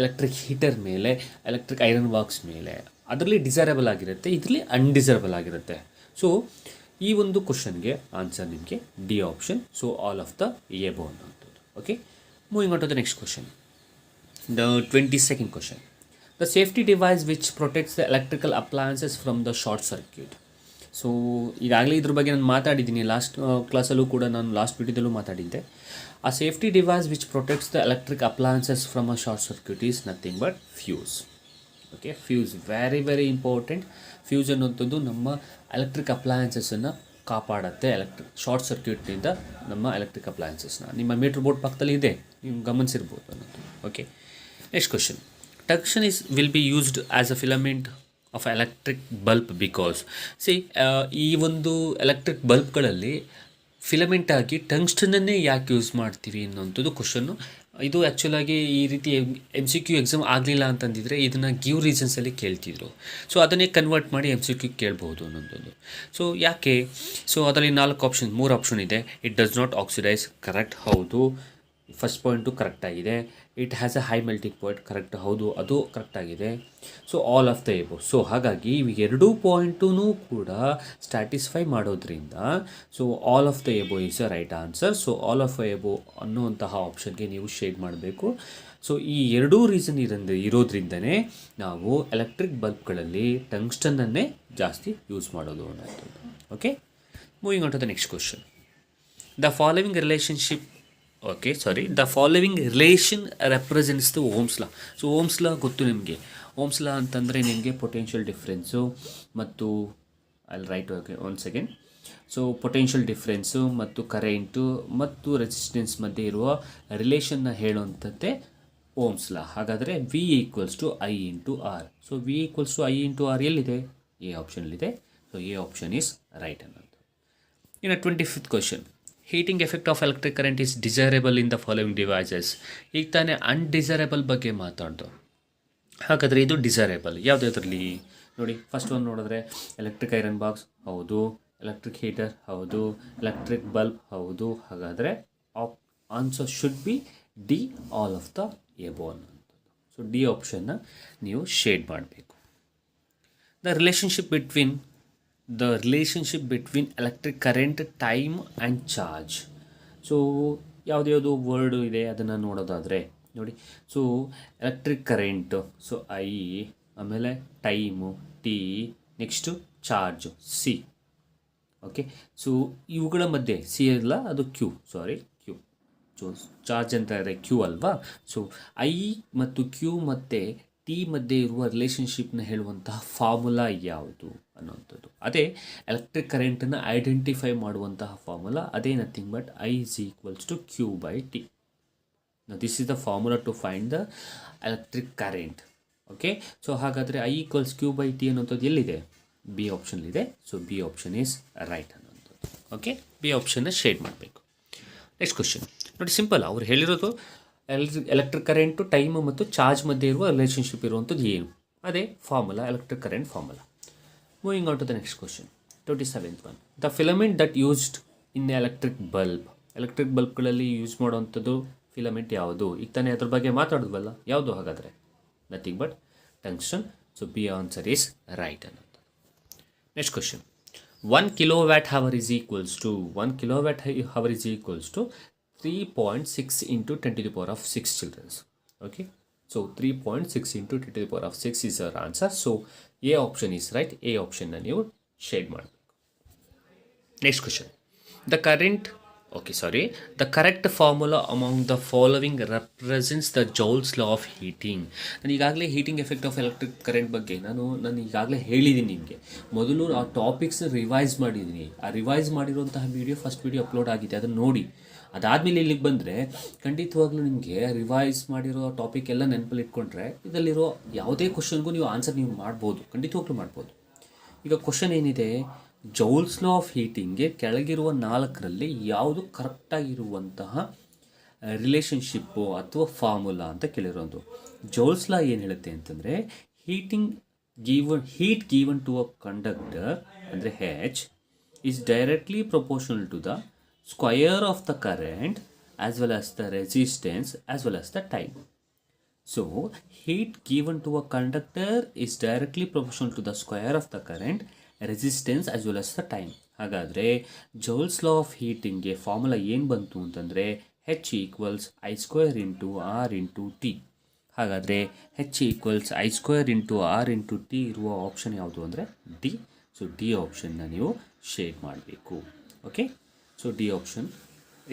ಎಲೆಕ್ಟ್ರಿಕ್ ಹೀಟರ್ ಮೇಲೆ, ಎಲೆಕ್ಟ್ರಿಕ್ ಐರನ್ ಬಾಕ್ಸ್ ಮೇಲೆ. ಅದರಲ್ಲಿ ಡಿಸೈರಬಲ್ ಆಗಿರುತ್ತೆ, ಇದರಲ್ಲಿ ಅನ್ಡಿಸೈರಬಲ್ ಆಗಿರುತ್ತೆ. ಸೊ ಈ ಒಂದು ಕ್ವಶನ್ಗೆ ಆನ್ಸರ್ ನಿಮಗೆ D option. So all of the above ಅನ್ನೋಂಥದ್ದು. Okay, moving on to the next question. The 22nd question. The safety device which protects the electrical appliances from the short circuit. So ಈಗಾಗಲೇ ಇದ್ರ ಬಗ್ಗೆ ನಾನು ಮಾತಾಡಿದ್ದೀನಿ, last ಕ್ಲಾಸಲ್ಲೂ ಕೂಡ ನಾನು last ವಿಡಿಯೋದಲ್ಲೂ ಮಾತಾಡಿದ್ದೆ. ಆ safety device which protects the electric appliances from a short circuit is nothing but fuse. Okay, fuse very important. Fuse ಅನ್ನೋಂಥದ್ದು ನಮ್ಮ ಎಲೆಕ್ಟ್ರಿಕ್ ಅಪ್ಲಯನ್ಸಸ್ಸನ್ನು ಕಾಪಾಡುತ್ತೆ, ಶಾರ್ಟ್ ಸರ್ಕ್ಯೂಟ್ನಿಂದ ನಮ್ಮ ಎಲೆಕ್ಟ್ರಿಕ್ ಅಪ್ಲಯನ್ಸಸ್ನ. ನಿಮ್ಮ ಮೀಟರ್ ಬೋರ್ಡ್ ಪಕ್ಕದಲ್ಲಿ ಇದೆ, ನೀವು ಗಮನಿಸಿರ್ಬೋದು ಅನ್ನೋದು. Okay, next question. Tungsten will be used as a filament of electric bulb because ಈ ಒಂದು ಎಲೆಕ್ಟ್ರಿಕ್ ಬಲ್ಬ್ಗಳಲ್ಲಿ ಫಿಲಮೆಂಟ್ ಆಗಿ ಟಂಗ್ಸ್ಟನನ್ನೇ ಯಾಕೆ ಯೂಸ್ ಮಾಡ್ತೀವಿ ಅನ್ನೋಂಥದ್ದು ಕ್ವಶನ್ನು. ಇದು ಆ್ಯಕ್ಚುಲಾಗಿ ಈ ರೀತಿ MCQ ಎಕ್ಸಾಮ್ ಆಗಲಿಲ್ಲ ಅಂತಂದಿದ್ರೆ ಇದನ್ನು ಗಿವ್ ರೀಸನ್ಸಲ್ಲಿ ಕೇಳ್ತಿದ್ರು. ಸೊ ಅದನ್ನೇ ಕನ್ವರ್ಟ್ ಮಾಡಿ MCQ ಕೇಳ್ಬೋದು ಅನ್ನೋದು. ಸೊ ಯಾಕೆ? ಸೊ ಅದರಲ್ಲಿ 3 ಆಪ್ಷನ್ ಇದೆ. It does not oxidize, correct, ಹೌದು. ಫಸ್ಟ್ ಪಾಯಿಂಟು ಕರೆಕ್ಟಾಗಿದೆ. It has a high melting point, correct, ಹೌದು, ಅದು ಕರೆಕ್ಟಾಗಿದೆ. So all of the above. So ಹಾಗಾಗಿ ಇವು 2 ಪಾಯಿಂಟೂ ಕೂಡ ಸ್ಟ್ಯಾಟಿಸ್ಫೈ ಮಾಡೋದ್ರಿಂದ so all of the above is a right answer. So all of the above ಅನ್ನುವಂತಹ ಆಪ್ಷನ್ಗೆ ನೀವು ಶೇಡ್ ಮಾಡಬೇಕು. ಸೊ ಈ 2 ರೀಸನ್ ಇರೋದ್ರಿಂದನೇ ನಾವು ಎಲೆಕ್ಟ್ರಿಕ್ ಬಲ್ಬ್ಗಳಲ್ಲಿ ಟಂಗ್ಸ್ಟನ್ನನ್ನೇ ಜಾಸ್ತಿ ಯೂಸ್ ಮಾಡೋದು ಅನ್ನೋದು. Okay, moving on to the next question. The following relation represents the Ohm's law. So Ohm's law ಗೊತ್ತು ನಿಮಗೆ. ಓಮ್ಸ್ ಲಾ ಅಂತಂದರೆ ನಿಮಗೆ ಪೊಟೆನ್ಷಿಯಲ್ ಡಿಫ್ರೆನ್ಸು ಮತ್ತು one second. So potential difference ಮತ್ತು ಕರೆಂಟು ಮತ್ತು ರೆಸಿಸ್ಟೆನ್ಸ್ ಮಧ್ಯೆ ಇರುವ ರಿಲೇಷನ್ನ ಹೇಳುವಂಥದ್ದೇ ಓಮ್ಸ್ ಲಾ. ಹಾಗಾದರೆ V = I × R. ಸೊ V = I × R ಎಲ್ಲಿದೆ? ಎ ಆಪ್ಷನಲ್ಲಿದೆ. So A option is right ಅನ್ನೋದು. ಇನ್ನು 25th question. Heating effect of electric current is desirable in the following devices. ಈಗ ತಾನೇ ಅನ್ಡಿಸೈರೇಬಲ್ ಬಗ್ಗೆ ಮಾತಾಡ್ದು. ಹಾಗಾದರೆ ಇದು ಡಿಸೈರೇಬಲ್ ಯಾವುದ್ರಲ್ಲಿ ನೋಡಿ. ಫಸ್ಟ್ ಒಂದು ನೋಡಿದ್ರೆ ಎಲೆಕ್ಟ್ರಿಕ್ ಐರನ್ ಬಾಕ್ಸ್, ಹೌದು. ಎಲೆಕ್ಟ್ರಿಕ್ ಹೀಟರ್, ಹೌದು. ಎಲೆಕ್ಟ್ರಿಕ್ ಬಲ್ಬ್, ಹೌದು. ಹಾಗಾದರೆ answer should be D, all of the above ಅನ್ನೋಂಥದ್ದು. ಸೊ ಡಿ ಆಪ್ಷನ್ನ ನೀವು ಶೇಡ್ ಮಾಡಬೇಕು. The relationship between electric current, time and charge. So ಯಾವುದ್ಯಾವುದು ವರ್ಡು ಇದೆ ಅದನ್ನು ನೋಡೋದಾದರೆ ನೋಡಿ. So electric current, so I, ಆಮೇಲೆ time T, next charge C. Okay, so ಇವುಗಳ ಮಧ್ಯೆ ಸಿ ಅಲ್ಲ, ಅದು ಕ್ಯೂ. ಸೊ ಚಾರ್ಜ್ ಅಂತ ಇದ್ರೆ ಕ್ಯೂ ಅಲ್ವಾ. ಸೊ ಐ ಮತ್ತು ಕ್ಯೂ ಮತ್ತು ಟಿ ಮಧ್ಯೆ ಇರುವ ರಿಲೇಷನ್ಶಿಪ್ನ ಹೇಳುವಂತಹ ಫಾರ್ಮುಲಾ ಯಾವುದು ಅನ್ನುವಂಥದ್ದು. ಅದೇ ಎಲೆಕ್ಟ್ರಿಕ್ ಕರೆಂಟನ್ನು ಐಡೆಂಟಿಫೈ ಮಾಡುವಂತಹ ಫಾರ್ಮುಲಾ. ಅದೇ nothing but I = Q/T. This is the formula to find the electric current. Okay, so ಹಾಗಾದರೆ I = Q/T ಅನ್ನೋಂಥದ್ದು ಎಲ್ಲಿದೆ? ಬಿ ಆಪ್ಷನ್ಲಿದೆ. So B option is right ಅನ್ನೋಂಥದ್ದು. ಓಕೆ, ಬಿ ಆಪ್ಷನ್ನ ಶೇಡ್ ಮಾಡಬೇಕು. ನೆಕ್ಸ್ಟ್ ಕ್ವಶನ್ ನೋಡಿ, ಸಿಂಪಲ್. ಅವ್ರು ಹೇಳಿರೋದು ಎಲೆಕ್ಟ್ರಿಕ್ ಕರೆಂಟು, ಟೈಮು ಮತ್ತು ಚಾರ್ಜ್ ಮಧ್ಯೆ ಇರುವ ರಿಲೇಷನ್ಶಿಪ್ ಇರುವಂಥದ್ದು ಏನು? ಅದೇ formula, electric current formula. Moving on to the next question. 27th one. The filament that used in electric bulb. Electric ಬಲ್ಬ್ಗಳಲ್ಲಿ ಯೂಸ್ ಮಾಡುವಂಥದ್ದು ಫಿಲಮೆಂಟ್ ಯಾವುದು? ಈಗ ತಾನೇ ಅದ್ರ ಬಗ್ಗೆ ಮಾತಾಡೋದ್ವಲ್ಲ, ಯಾವುದು? ಹಾಗಾದರೆ nothing but tungsten. So B answer is right ಅನ್ನೋದು. Next question. 1 kWh is equals to 3.6 into 10⁻⁶ children. Okay, so 3.6 into 10⁻⁶ is our answer. So A option is right. A option na ನೀವು shade ಮಾಡಬೇಕು. Next question. The correct formula among the following represents the Joule's law of heating. ನಾನು ಈಗಾಗಲೇ heating effect of electric current ಬಗ್ಗೆ ನಾನು ಈಗಾಗಲೇ ಹೇಳಿದ್ದೀನಿ ನಿಮಗೆ. ಮೊದಲು ಆ ಟಾಪಿಕ್ಸ್ನ ರಿವೈಸ್ ಮಾಡಿದ್ದೀನಿ. ಆ ರಿವೈಸ್ ಮಾಡಿರುವಂತಹ ಫಸ್ಟ್ ವಿಡಿಯೋ ಅಪ್ಲೋಡ್ ಆಗಿದೆ, ಅದನ್ನು ನೋಡಿ. ಅದಾದಮೇಲೆ ಇಲ್ಲಿಗೆ ಬಂದರೆ ಖಂಡಿತವಾಗ್ಲೂ ನಿಮಗೆ ರಿವೈಸ್ ಮಾಡಿರೋ ಟಾಪಿಕ್ ಎಲ್ಲ ನೆನಪಲ್ಲಿ ಇಟ್ಕೊಂಡ್ರೆ ಇದರಲ್ಲಿರೋ ಯಾವುದೇ ಕ್ವಶನ್ಗೂ ನೀವು ಆನ್ಸರ್ ಮಾಡ್ಬೋದು, ಖಂಡಿತವಾಗ್ಲೂ ಮಾಡ್ಬೋದು. ಈಗ ಕ್ವಶನ್ ಏನಿದೆ, ಜೌಲ್ಸ್ ಲಾ ಆಫ್ ಹೀಟಿಂಗ್ಗೆ ಕೆಳಗಿರುವ 4ರಲ್ಲಿ ಯಾವುದು ಕರೆಕ್ಟಾಗಿರುವಂತಹ ರಿಲೇಷನ್ಶಿಪ್ಪು ಅಥವಾ ಫಾರ್ಮುಲಾ ಅಂತ ಕೇಳಿರೋದು. ಜೌಲ್ಸ್ ಲಾ ಏನು ಹೇಳುತ್ತೆ ಅಂತಂದರೆ, heat given to a conductor ಅಂದರೆ H is directly proportional to the square of the current as well as the resistance as well as the time. So heat given to a conductor is directly proportional to the square of the current, resistance as well as the time. ಹಾಗಾದರೆ joules law of ಹೀಟಿಂಗ್ಗೆ formula ಏನು ಬಂತು ಅಂತಂದರೆ H = I² × R × T. ಹಾಗಾದರೆ H = I² × R × T ಇರುವ option ಯಾವುದು ಅಂದರೆ D. So D ಆಪ್ಷನ್ನ ನೀವು ಶೇಡ್ ಮಾಡಬೇಕು. Okay, so D option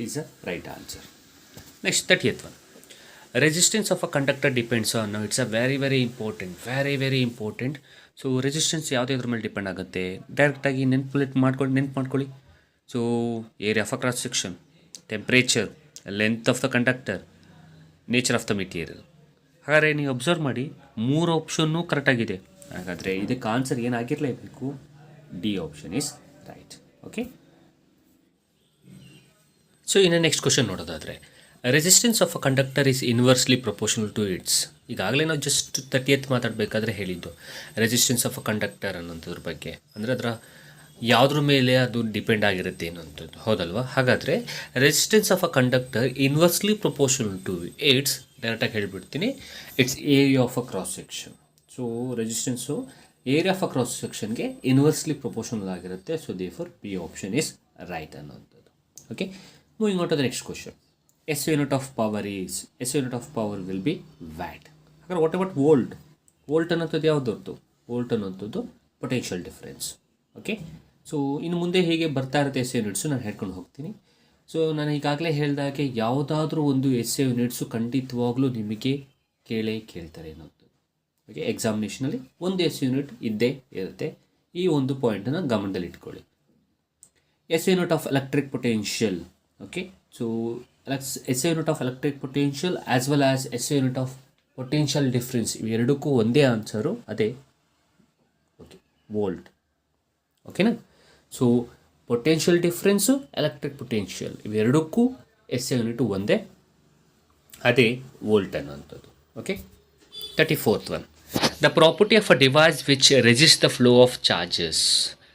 is a right answer. Next, 30th one. Resistance of a conductor depends on, it's a very very important, very important. So resistance ಯಾವುದ್ರ ಮೇಲೆ depend ಆಗುತ್ತೆ, ಡೈರೆಕ್ಟಾಗಿ ನೆನ್ಪು ಮಾಡ್ಕೊಳ್ಳಿ. So area of a cross section, temperature, length of the conductor, nature of the material. ಹಾಗಾದರೆ ನೀವು observe ಮಾಡಿ 3 ಆಪ್ಷನ್ನು ಕರೆಕ್ಟಾಗಿದೆ. ಹಾಗಾದರೆ ಇದಕ್ಕೆ ಆನ್ಸರ್ ಏನಾಗಿರಲೇಬೇಕು, D option is right. Okay, so ಇನ್ನು ನೆಕ್ಸ್ಟ್ ಕ್ವಶನ್ ನೋಡೋದಾದರೆ, resistance of a conductor is inversely proportional to it's. ಈಗಾಗಲೇ ನಾವು ಜಸ್ಟ್ 30th ಮಾತಾಡಬೇಕಾದ್ರೆ ಹೇಳಿದ್ದು ರೆಸಿಸ್ಟೆನ್ಸ್ ಆಫ್ ಅ ಕಂಡಕ್ಟರ್ ಅನ್ನೋಂಥದ್ರ ಬಗ್ಗೆ, ಅಂದರೆ ಅದರ ಯಾವುದ್ರ ಮೇಲೆ ಅದು ಡಿಪೆಂಡ್ ಆಗಿರುತ್ತೆ ಅನ್ನೋಂಥದ್ದು, ಹೌದಲ್ವಾ? ಹಾಗಾದರೆ resistance of a conductor inversely proportional to it's, ಡೈರೆಕ್ಟಾಗಿ ಹೇಳಿಬಿಡ್ತೀನಿ, it's area of a cross section. So resistance area of a cross ಸೆಕ್ಷನ್ಗೆ ಇನ್ವರ್ಸ್ಲಿ ಪ್ರಪೋರ್ಷನಲ್ ಆಗಿರುತ್ತೆ. So therefore B option is right ಅನ್ನೋಂಥದ್ದು. Okay, moving on to the next question. SI unit of power is, SI unit of power will be watt. ಹಾಗಾದ್ರೆ what about volt? Volt ಅನ್ನೋಂಥದ್ದು ಯಾವುದೊತ್ತು? Volt ಅನ್ನೋಂಥದ್ದು potential difference. Okay, so ಇನ್ನು ಮುಂದೆ ಹೇಗೆ ಬರ್ತಾ ಇರುತ್ತೆ SI units ನಾನು ಹೇಳ್ಕೊಂಡು ಹೋಗ್ತೀನಿ. ಸೊ ನಾನು ಈಗಾಗಲೇ ಹೇಳಿದಾಗೆ ಯಾವುದಾದ್ರೂ ಒಂದು SI ಯೂನಿಟ್ಸು ಖಂಡಿತವಾಗ್ಲೂ ನಿಮಗೆ ಕೇಳ್ತಾರೆ ಅನ್ನೋದು. ಓಕೆ, ಎಕ್ಸಾಮಿನೇಷನಲ್ಲಿ ಒಂದು SI ಯೂನಿಟ್ ಇದ್ದೇ ಇರುತ್ತೆ. ಈ ಒಂದು ಪಾಯಿಂಟನ್ನು ಗಮನದಲ್ಲಿ ಇಟ್ಕೊಳ್ಳಿ. SI unit of electric potential. Okay, so SI unit of electric potential as well as SI unit of potential difference, ಇವೆರಡಕ್ಕೂ ಒಂದೇ ಆನ್ಸರು, ಅದೇ ಓಕೆ ವೋಲ್ಟ್. ಓಕೆನಾ? So potential difference, electric potential, ಇವೆರಡಕ್ಕೂ SI ಯೂನಿಟು ಒಂದೇ, ಅದೇ ವೋಲ್ಟ್ ಅನ್ನೋಂಥದ್ದು. Okay, 34th one, the property of a device which resist the flow of charges.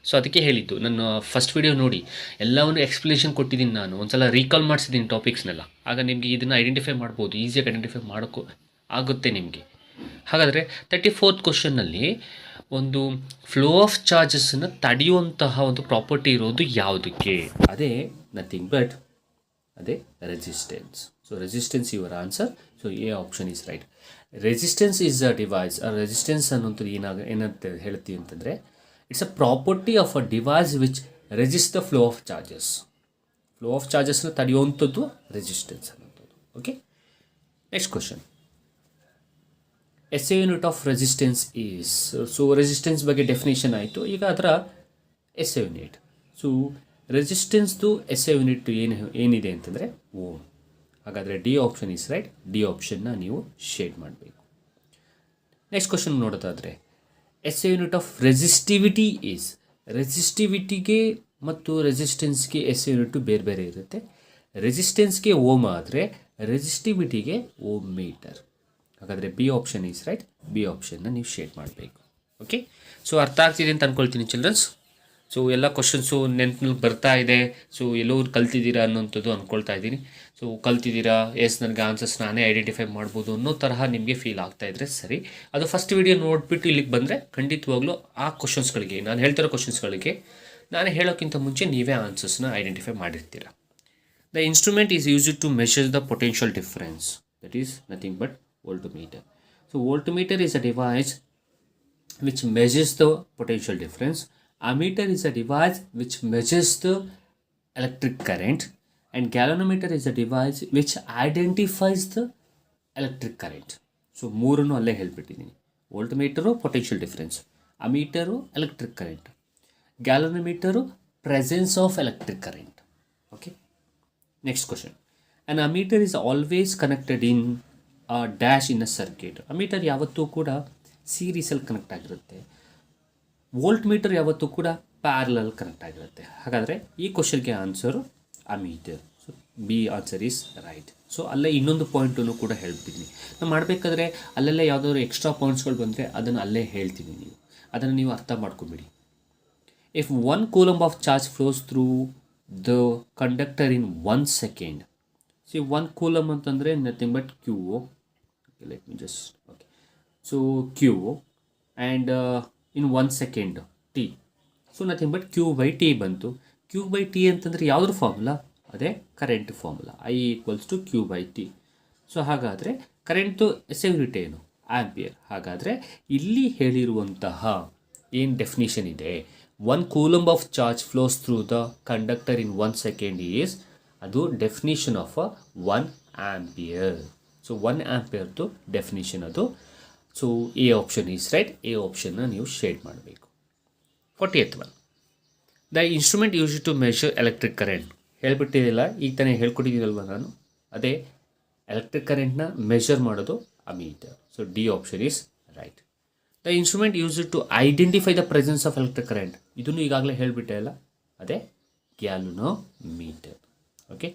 So ಅದಕ್ಕೆ ಹೇಳಿದ್ದು, ನಾನು ಫಸ್ಟ್ ವಿಡಿಯೋ ನೋಡಿ ಎಲ್ಲವನ್ನು ಎಕ್ಸ್ಪ್ಲನೇಷನ್ ಕೊಟ್ಟಿದ್ದೀನಿ, ನಾನು ಒಂದ್ಸಲ ರೀಕಾಲ್ ಮಾಡಿಸಿದ್ದೀನಿ ಟಾಪಿಕ್ಸ್ನೆಲ್ಲ. ಆಗ ನಿಮಗೆ ಇದನ್ನು ಐಡೆಂಟಿಫೈ ಮಾಡ್ಬೋದು, ಈಸಿಯಾಗಿ ಐಡೆಂಟಿಫೈ ಮಾಡೋಕ್ಕೂ ಆಗುತ್ತೆ ನಿಮಗೆ. ಹಾಗಾದರೆ 34th ಕ್ವಶನ್ನಲ್ಲಿ ಒಂದು ಫ್ಲೋ ಆಫ್ ಚಾರ್ಜಸ್ಸನ್ನು ತಡೆಯುವಂತಹ ಒಂದು ಪ್ರಾಪರ್ಟಿ ಇರೋದು ಯಾವುದಕ್ಕೆ? ಅದೇ ನಥಿಂಗ್ ಬಟ್ ಅದೇ resistance. So resistance your answer. So A option is right. Resistance is a device. Resistance ಅನ್ನೋಂಥದ್ದು ಏನಂತ ಹೇಳ್ತೀವಿ ಅಂತಂದರೆ, it's a property of a device which resist the flow of charges. Flow of ಚಾರ್ಜಸ್ನ ತಡೆಯುವಂಥದ್ದು resistance ಅನ್ನೋಂಥದ್ದು. Okay, next question. SI unit of resistance is. So resistance ಬಗ್ಗೆ definition ಆಯಿತು, ಈಗ ಅದರ SI ಯೂನಿಟ್. ಸೊ ರೆಸಿಸ್ಟೆನ್ಸ್ದು SI ಯೂನಿಟ್ ಏನಿದೆ ಅಂತಂದರೆ ಓಮ್. ಹಾಗಾದರೆ D option is right. D ಆಪ್ಷನ್ನ ನೀವು ಶೇಡ್ ಮಾಡಬೇಕು. ನೆಕ್ಸ್ಟ್ ಕ್ವಶನ್ ನೋಡೋದಾದರೆ, SI unit of resistivity is. ರೆಸಿಸ್ಟಿವಿಟಿಗೆ ಮತ್ತು ರೆಸಿಸ್ಟೆನ್ಸ್ಗೆ SI ಯೂನಿಟು ಬೇರೆ ಬೇರೆ ಇರುತ್ತೆ. ರೆಸಿಸ್ಟೆನ್ಸ್ಗೆ ಓಮ್ ಆದರೆ ರೆಸಿಸ್ಟಿವಿಟಿಗೆ ಓಮ್ ಮೀಟರ್. ಹಾಗಾದರೆ B option is right. B ಆಪ್ಷನ್ನ ನೀವು ಶೇಡ್ ಮಾಡಬೇಕು. ಓಕೆ, ಸೊ ಅರ್ಥ ಆಗ್ತಿದೆ ಅಂತ ಅಂದ್ಕೊಳ್ತೀನಿ ಚಿಲ್ಡ್ರನ್ಸ್. ಸೊ ಎಲ್ಲ ಕ್ವಶನ್ಸು ನೆನ್ಪಿನಲ್ಲಿ ಬರ್ತಾ ಇದೆ. ಸೊ ಎಲ್ಲೋ ಕಲ್ತಿದ್ದೀರಾ ಅನ್ನೋಂಥದ್ದು ಅಂದ್ಕೊಳ್ತಾ ಇದ್ದೀನಿ. ಸೊ ಕಲ್ತಿದ್ದೀರಾ, ಎಸ್ ನನಗೆ ಆನ್ಸರ್ಸ್ ನಾನೇ ಐಡೆಂಟಿಫೈ ಮಾಡ್ಬೋದು ಅನ್ನೋ ತರಹ ನಿಮಗೆ ಫೀಲ್ ಆಗ್ತಾಯಿದ್ರೆ ಸರಿ. ಅದು ಫಸ್ಟ್ ವಿಡಿಯೋ ನೋಡಿಬಿಟ್ಟು ಇಲ್ಲಿಗೆ ಬಂದರೆ ಖಂಡಿತವಾಗ್ಲೂ ಆ ಕ್ವಶನ್ಸ್ಗಳಿಗೆ, ನಾನು ಹೇಳ್ತಿರೋ ಕ್ವಶನ್ಸ್ಗಳಿಗೆ ನಾನು ಹೇಳೋಕ್ಕಿಂತ ಮುಂಚೆ ನೀವೇ ಆನ್ಸರ್ಸ್ನ ಐಡೆಂಟಿಫೈ ಮಾಡಿರ್ತೀರ. The instrument is used to measure the potential difference, that is nothing but voltmeter. So voltmeter is a device which measures the potential difference. Ammeter is a device which measures the electric current, and galvanometer is a device which identifies the electric current. So ಮೂರನ್ನು ಅಲ್ಲೇ ಹೇಳ್ಬಿಟ್ಟಿದ್ದೀನಿ. Voltmeter potential difference, ammeter electric current, galvanometer presence of electric current. Okay, next question. An ammeter is always connected in dash in a circuit. Ammeter ಯಾವತ್ತೂ ಕೂಡ ಸೀರೀಸಲ್ಲಿ connect ಆಗಿರುತ್ತೆ. Volt meter ಯಾವತ್ತೂ ಕೂಡ parallel connect ಆಗಿರುತ್ತೆ. ಹಾಗಾದರೆ ಈ ಕ್ವಶನ್ಗೆ answer ammeter. So B answer is right. So ಅಲ್ಲೇ ಇನ್ನೊಂದು ಪಾಯಿಂಟನ್ನು ಕೂಡ ಹೇಳ್ಬಿಟ್ಟಿದ್ದೀನಿ. ನಾನು ಮಾಡಬೇಕಾದ್ರೆ ಅಲ್ಲೆಲ್ಲ ಯಾವುದಾದ್ರು ಎಕ್ಸ್ಟ್ರಾ ಪಾಯಿಂಟ್ಸ್ಗಳು ಬಂದರೆ ಅದನ್ನು ಅಲ್ಲೇ ಹೇಳ್ತೀನಿ, ನೀವು ಅದನ್ನು ನೀವು ಅರ್ಥ ಮಾಡ್ಕೊಬೇಡಿ. If 1 coulomb of charge flows through the conductor in 1 second. C 1 coulomb ಅಂತಂದರೆ nothing but Q. Let me just okay. So Q and in 1 second T. So nothing but Q by T ಬಂತು. Q by T ಅಂತಂದರೆ ಯಾವುದ್ರ formula? ಅದೇ current formula, I = Q by T. So ಹಾಗಾದರೆ current SI unit ಏನು? Ampere. ಹಾಗಾದರೆ ಇಲ್ಲಿ ಹೇಳಿರುವಂತಹ ಏನು ಡೆಫಿನಿಷನ್ ಇದೆ, 1 coulomb of charge flows through the conductor in 1 second is, ಅದು ಡೆಫಿನಿಷನ್ ಆಫ್ 1 ಆಂಪಿಯರ್. ಸೊ 1 ಆಂಪಿಯರ್ದು ಡೆಫಿನಿಷನ್ ಅದು. So A option is right. A ಆಪ್ಷನ್ನ ನೀವು ಶೇಡ್ ಮಾಡಬೇಕು. 40th one, the instrument use to measure electric current. ಹೇಳ್ಬಿಟ್ಟಿದ್ದಿಲ್ಲ, ಈಗ ತಾನೇ ಹೇಳ್ಕೊಟ್ಟಿದ್ದೀನಲ್ವ ನಾನು, ಅದೇ ಎಲೆಕ್ಟ್ರಿಕ್ ಕರೆಂಟ್ನ ಮೆಷರ್ ಮಾಡೋದು ammeter. So D option is right. The instrument use to identify the presence of electric current. ಇದನ್ನು ಈಗಾಗಲೇ ಹೇಳಿಬಿಟ್ಟೆ ಅಲ್ಲ, ಅದೇ ಗ್ಯಾಲೋನೋಮೀಟರ್. ಓಕೆ,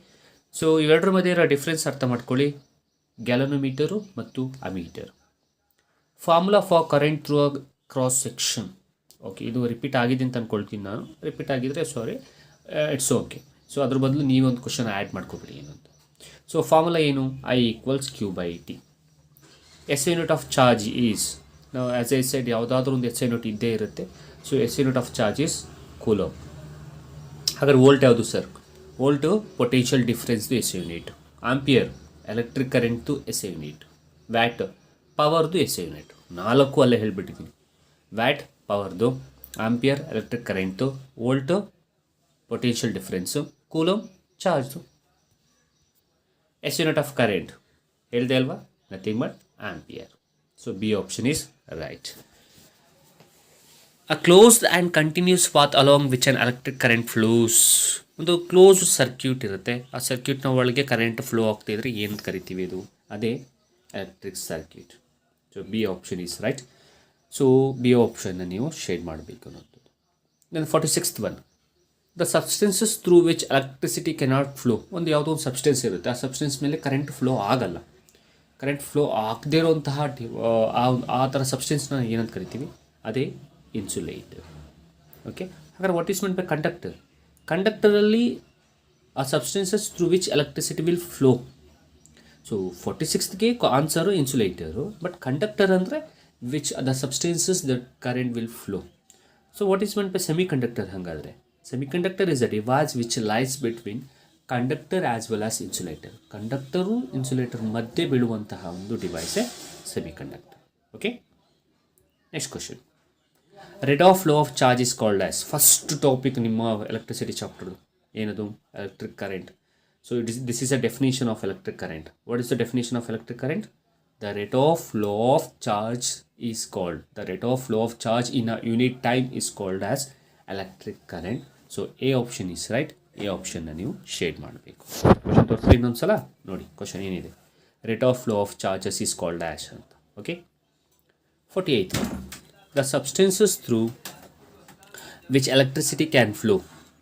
ಸೊ ಇವೆರಡರ ಮಧ್ಯೆ ಇರೋ ಡಿಫ್ರೆನ್ಸ್ ಅರ್ಥ ಮಾಡ್ಕೊಳ್ಳಿ, ಗ್ಯಾಲೋನೋಮೀಟರು ಮತ್ತು ammeter. Formula for current through a cross section. Okay, ಇದು ರಿಪೀಟ್ ಆಗಿದೆ ಅಂತ ಅಂದ್ಕೊಳ್ತೀನಿ ನಾನು. ರಿಪೀಟ್ ಆಗಿದ್ದರೆ ಸಾರಿ, ಇಟ್ಸ್ ಓಕೆ. ಸೊ ಅದ್ರ ಬದಲು ನೀವೊಂದು ಕ್ವಶನ್ ಆ್ಯಡ್ ಮಾಡ್ಕೊಬಿಡಿ ಏನಂತ. ಸೊ ಫಾರ್ಮುಲಾ ಏನು? I = Q/T. S unit of charge is, ನಾವು ಆ್ಯಸ್ ಐ ಸೈಡ್ ಯಾವುದಾದ್ರೂ ಒಂದು ಎಸ್ ಯೂನಿಟ್ ಇದ್ದೇ ಇರುತ್ತೆ. So S unit of charge is coulomb. ಹಾಗಾದ್ರೆ ವೋಲ್ಟ್ ಯಾವುದು ಸರ್? ವೋಲ್ಟು ಪೊಟೆನ್ಷಿಯಲ್ ಡಿಫ್ರೆನ್ಸ್ದು ಎಸ್ ಯೂನಿಟ್. ಆಂಪಿಯರ್ ಎಲೆಕ್ಟ್ರಿಕ್ ಕರೆಂಟ್ದು ಎಸ್ ಯೂನಿಟ್. ವ್ಯಾಟ್ ಪವರ್ದು ಎಸ್ ಯೂನಿಟ್. 4 ಅಲ್ಲೇ ಹೇಳಿಬಿಟ್ಟಿದ್ದೀನಿ. ವ್ಯಾಟ್ ಪವರ್ದು, ampere electric current, volt potential difference, coulomb ಚಾರ್ಜ್ದು. ಎಸ್ ಯೂನಿಟ್ ಆಫ್ ಕರೆಂಟ್ ಹೇಳಿದೆ ಅಲ್ವಾ, nothing but ampere. So B option is right. A closed and continuous path along which an electric current flows. ಒಂದು closed circuit ಇರುತ್ತೆ, ಆ ಸರ್ಕ್ಯೂಟ್ನ ಒಳಗೆ current flow ಆಗ್ತಾಯಿದ್ರೆ ಏನು ಕರಿತೀವಿ? ಇದು ಅದೇ electric circuit. So B option is right. So B ಆಪ್ಷನ್ನ ನೀವು ಶೇಡ್ ಮಾಡಬೇಕು ಅನ್ನೋದು. Then 46th one, the substances through which electricity cannot flow. ಒಂದು ಯಾವುದೋ ಒಂದು ಸಬ್ಸ್ಟೆನ್ಸ್ ಇರುತ್ತೆ, ಆ ಸಬ್ಸ್ಟೆನ್ಸ್ ಮೇಲೆ ಕರೆಂಟ್ ಫ್ಲೋ ಆಗಲ್ಲ. ಕರೆಂಟ್ ಫ್ಲೋ ಆಗದೇ ಇರೋಂತಹ ಆ ಥರ ಸಬ್ಸ್ಟೆನ್ಸ್ನ ಏನಂತ ಕರಿತೀವಿ? ಅದೇ ಇನ್ಸುಲೇಟರ್. ಓಕೆ, ಹಾಗಾದ್ರೆ what is mean by conductor? ಕಂಡಕ್ಟರಲ್ಲಿ ಆ substances through which electricity will flow. So 46ಗೆ ಆನ್ಸರು ಇನ್ಸುಲೇಟರು, ಬಟ್ ಕಂಡಕ್ಟರ್ ಅಂದರೆ which the substances that current will flow. So what is mean by semiconductor? ಹಾಗಾದರೆ semiconductor is a device which lies between conductor as well as insulator. Conductor insulator ಮಧ್ಯೆ ಬೀಳುವಂತಹ ಒಂದು ಡಿವೈಸೇ semiconductor. Okay, next question, rate of flow of charge is called as. First topic ನಿಮ್ಮ electricity ಚಾಪ್ಟರ್ದು ಏನದು? Electric current. So this is a definition of electric current. What is the definition of electric current? The rate of flow of charge is called, the rate of flow of charge in a unit time is called as electric current. So A option is right. A ಆಪ್ಷನ್ನ ನೀವು shade ಮಾಡಬೇಕು. Question ತೋರಿಸಿ ಇನ್ನೊಂದು ಸಲ ನೋಡಿ, question ಏನಿದೆ? Rate of flow of charges is called as ಅಂತ. Okay, 48th, the substances through which electricity can flow.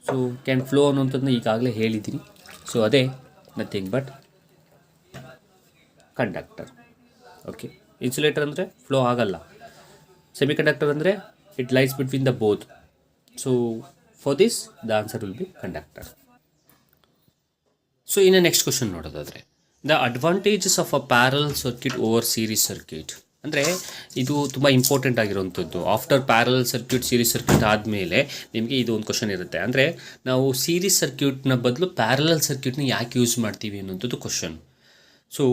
So can flow ಅನ್ನೋಂಥದ್ದನ್ನ ಈಗಾಗಲೇ ಹೇಳಿದ್ದೀನಿ. ಸೊ ಅದೇ nothing but conductor. Okay, insulator ಅಂದರೆ ಫ್ಲೋ ಆಗಲ್ಲ. ಸೆಮಿಕಂಡಕ್ಟರ್ ಅಂದರೆ it lies between the both. So for this the answer will be conductor. So ಇನ್ನು next question ನೋಡೋದಾದರೆ, the advantages of a parallel circuit over series circuit. ಅಂದರೆ ಇದು ತುಂಬ important ಆಗಿರೋವಂಥದ್ದು. After parallel circuit, series circuit ಆದಮೇಲೆ ನಿಮಗೆ ಇದು ಒಂದು ಕ್ವಶನ್ ಇರುತ್ತೆ. ಅಂದರೆ ನಾವು ಸೀರೀಸ್ ಸರ್ಕ್ಯೂಟ್ನ ಬದಲು ಪ್ಯಾರಲಲ್ ಸರ್ಕ್ಯೂಟ್ನ ಯಾಕೆ ಯೂಸ್ ಮಾಡ್ತೀವಿ ಅನ್ನೋಂಥದ್ದು ಕ್ವಶನ್. ಸೊ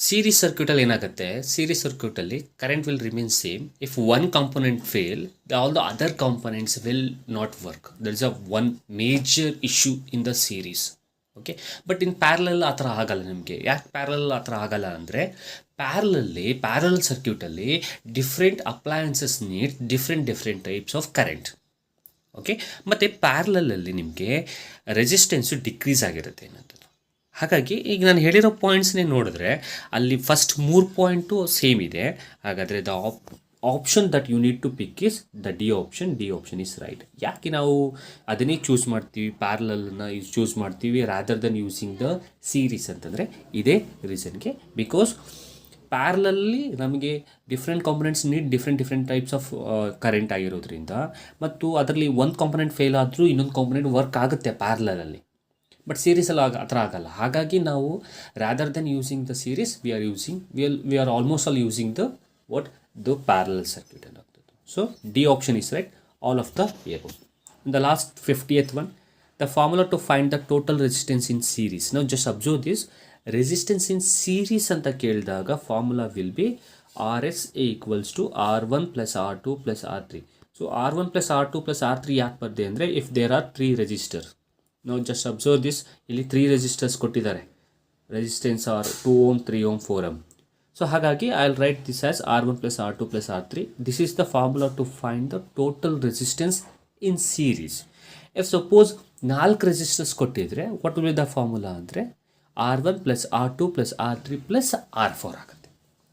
ಸೀರೀಸ್ ಸರ್ಕ್ಯೂಟಲ್ಲಿ ಏನಾಗುತ್ತೆ? ಸೀರೀಸ್ ಸರ್ಕ್ಯೂಟಲ್ಲಿ current will remain same. If one component fail, all the other components will not work. That is a one major issue in the series. Okay, but in parallel ಆ ಥರ ಆಗಲ್ಲ ನಿಮಗೆ. ಯಾಕೆ parallel ಆ ಥರ ಆಗಲ್ಲ ಅಂದರೆ, ಪ್ಯಾರಲಲ್ ಸರ್ಕ್ಯೂಟಲ್ಲಿ different appliances need different types of current. Okay, ಮತ್ತು ಪ್ಯಾರಲಲ್ಲಿ ನಿಮಗೆ ರೆಸಿಸ್ಟೆನ್ಸು ಡಿಕ್ರೀಸ್ ಆಗಿರುತ್ತೆ ಅನ್ನೋದು. ಹಾಗಾಗಿ ಈಗ ನಾನು ಹೇಳಿರೋ ಪಾಯಿಂಟ್ಸ್ನೇ ನೋಡಿದ್ರೆ ಅಲ್ಲಿ ಫಸ್ಟ್ 3 ಪಾಯಿಂಟು ಸೇಮ್ ಇದೆ. ಹಾಗಾದರೆ the option that you need to pick is the D option. D option is right. ಯಾಕೆ ನಾವು ಅದನ್ನೇ ಚೂಸ್ ಮಾಡ್ತೀವಿ, ಪ್ಯಾರಲಲ್ನ ಚೂಸ್ ಮಾಡ್ತೀವಿ rather than using the series ಅಂತಂದರೆ ಇದೇ ರೀಸನ್ಗೆ. ಬಿಕಾಸ್ ಪ್ಯಾರಲಲ್ಲಿ ನಮಗೆ different components need different types of current ಆಗಿರೋದ್ರಿಂದ, ಮತ್ತು ಅದರಲ್ಲಿ ಒಂದು ಕಾಂಪೊನೆಂಟ್ ಫೇಲ್ ಆದರೂ ಇನ್ನೊಂದು ಕಾಂಪೊನೆಂಟ್ ವರ್ಕ್ ಆಗುತ್ತೆ ಪ್ಯಾರಲಲ್ಲಿ. ಬಟ್ ಸೀರೀಸಲ್ಲಿ ಆ ಥರ ಆಗಲ್ಲ. ಹಾಗಾಗಿ ನಾವು rather then using the series we are almost all using the parallel circuit ಅನ್ನೋದು. So D option is right, all of the above. The last 50th one, the formula to find the total resistance in series. ನಾವು just observe this. Resistance in series ಅಂತ ಕೇಳಿದಾಗ formula will be RS = R1 + R2 + R3. So R1 + R2 + R3 ಯಾಕೆ ಬರ್ದೆ ಅಂದರೆ, if there are 3 resistor. ನಾವು just observe this. ಇಲ್ಲಿ 3 resistors ಕೊಟ್ಟಿದ್ದಾರೆ. Resistance are 2 ohm 3 ohm 4 ohm. So ಹಾಗಾಗಿ I will write this as R1 plus R2 plus R3. This is the formula to find the total resistance in series. If suppose 4 resistance ಕೊಟ್ಟಿದ್ರೆ what will be the formula ಅಂದರೆ R1 plus R2 plus R3 plus R4 ಆಗುತ್ತೆ.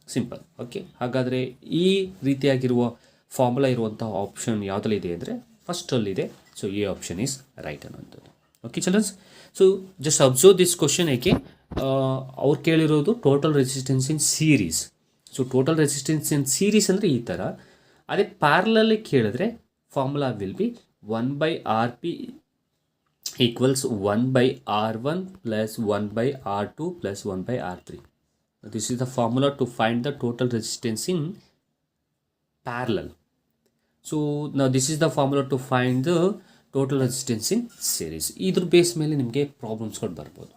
Simple. Okay, ಹಾಗಾದರೆ ಈ ರೀತಿಯಾಗಿರುವ formula ಇರುವಂಥ option ಯಾವುದಲ್ಲಿದೆ ಅಂದರೆ ಫಸ್ಟಲ್ಲಿದೆ. So ಈ ಆಪ್ಷನ್ ಈಸ್ ರೈಟ್ ಅನ್ನೋಂಥದ್ದು. Okay childrens, so just observe this question. ಏಕೆ ಅವ್ರು ಕೇಳಿರೋದು total resistance in series. So total resistance in series ಅಂದರೆ ಈ ಥರ. ಅದೇ ಪ್ಯಾರಲಲ್ಲಿ ಕೇಳಿದ್ರೆ formula will be 1/RP equals 1/R1 plus 1/R2 plus 1/R3. This is the formula to find the total resistance in parallel. So ನಾವು this is the formula to find the total resistance in series. ಇದ್ರ base ಮೇಲೆ ನಿಮಗೆ ಪ್ರಾಬ್ಲಮ್ಸ್ಗಳು ಬರ್ಬೋದು.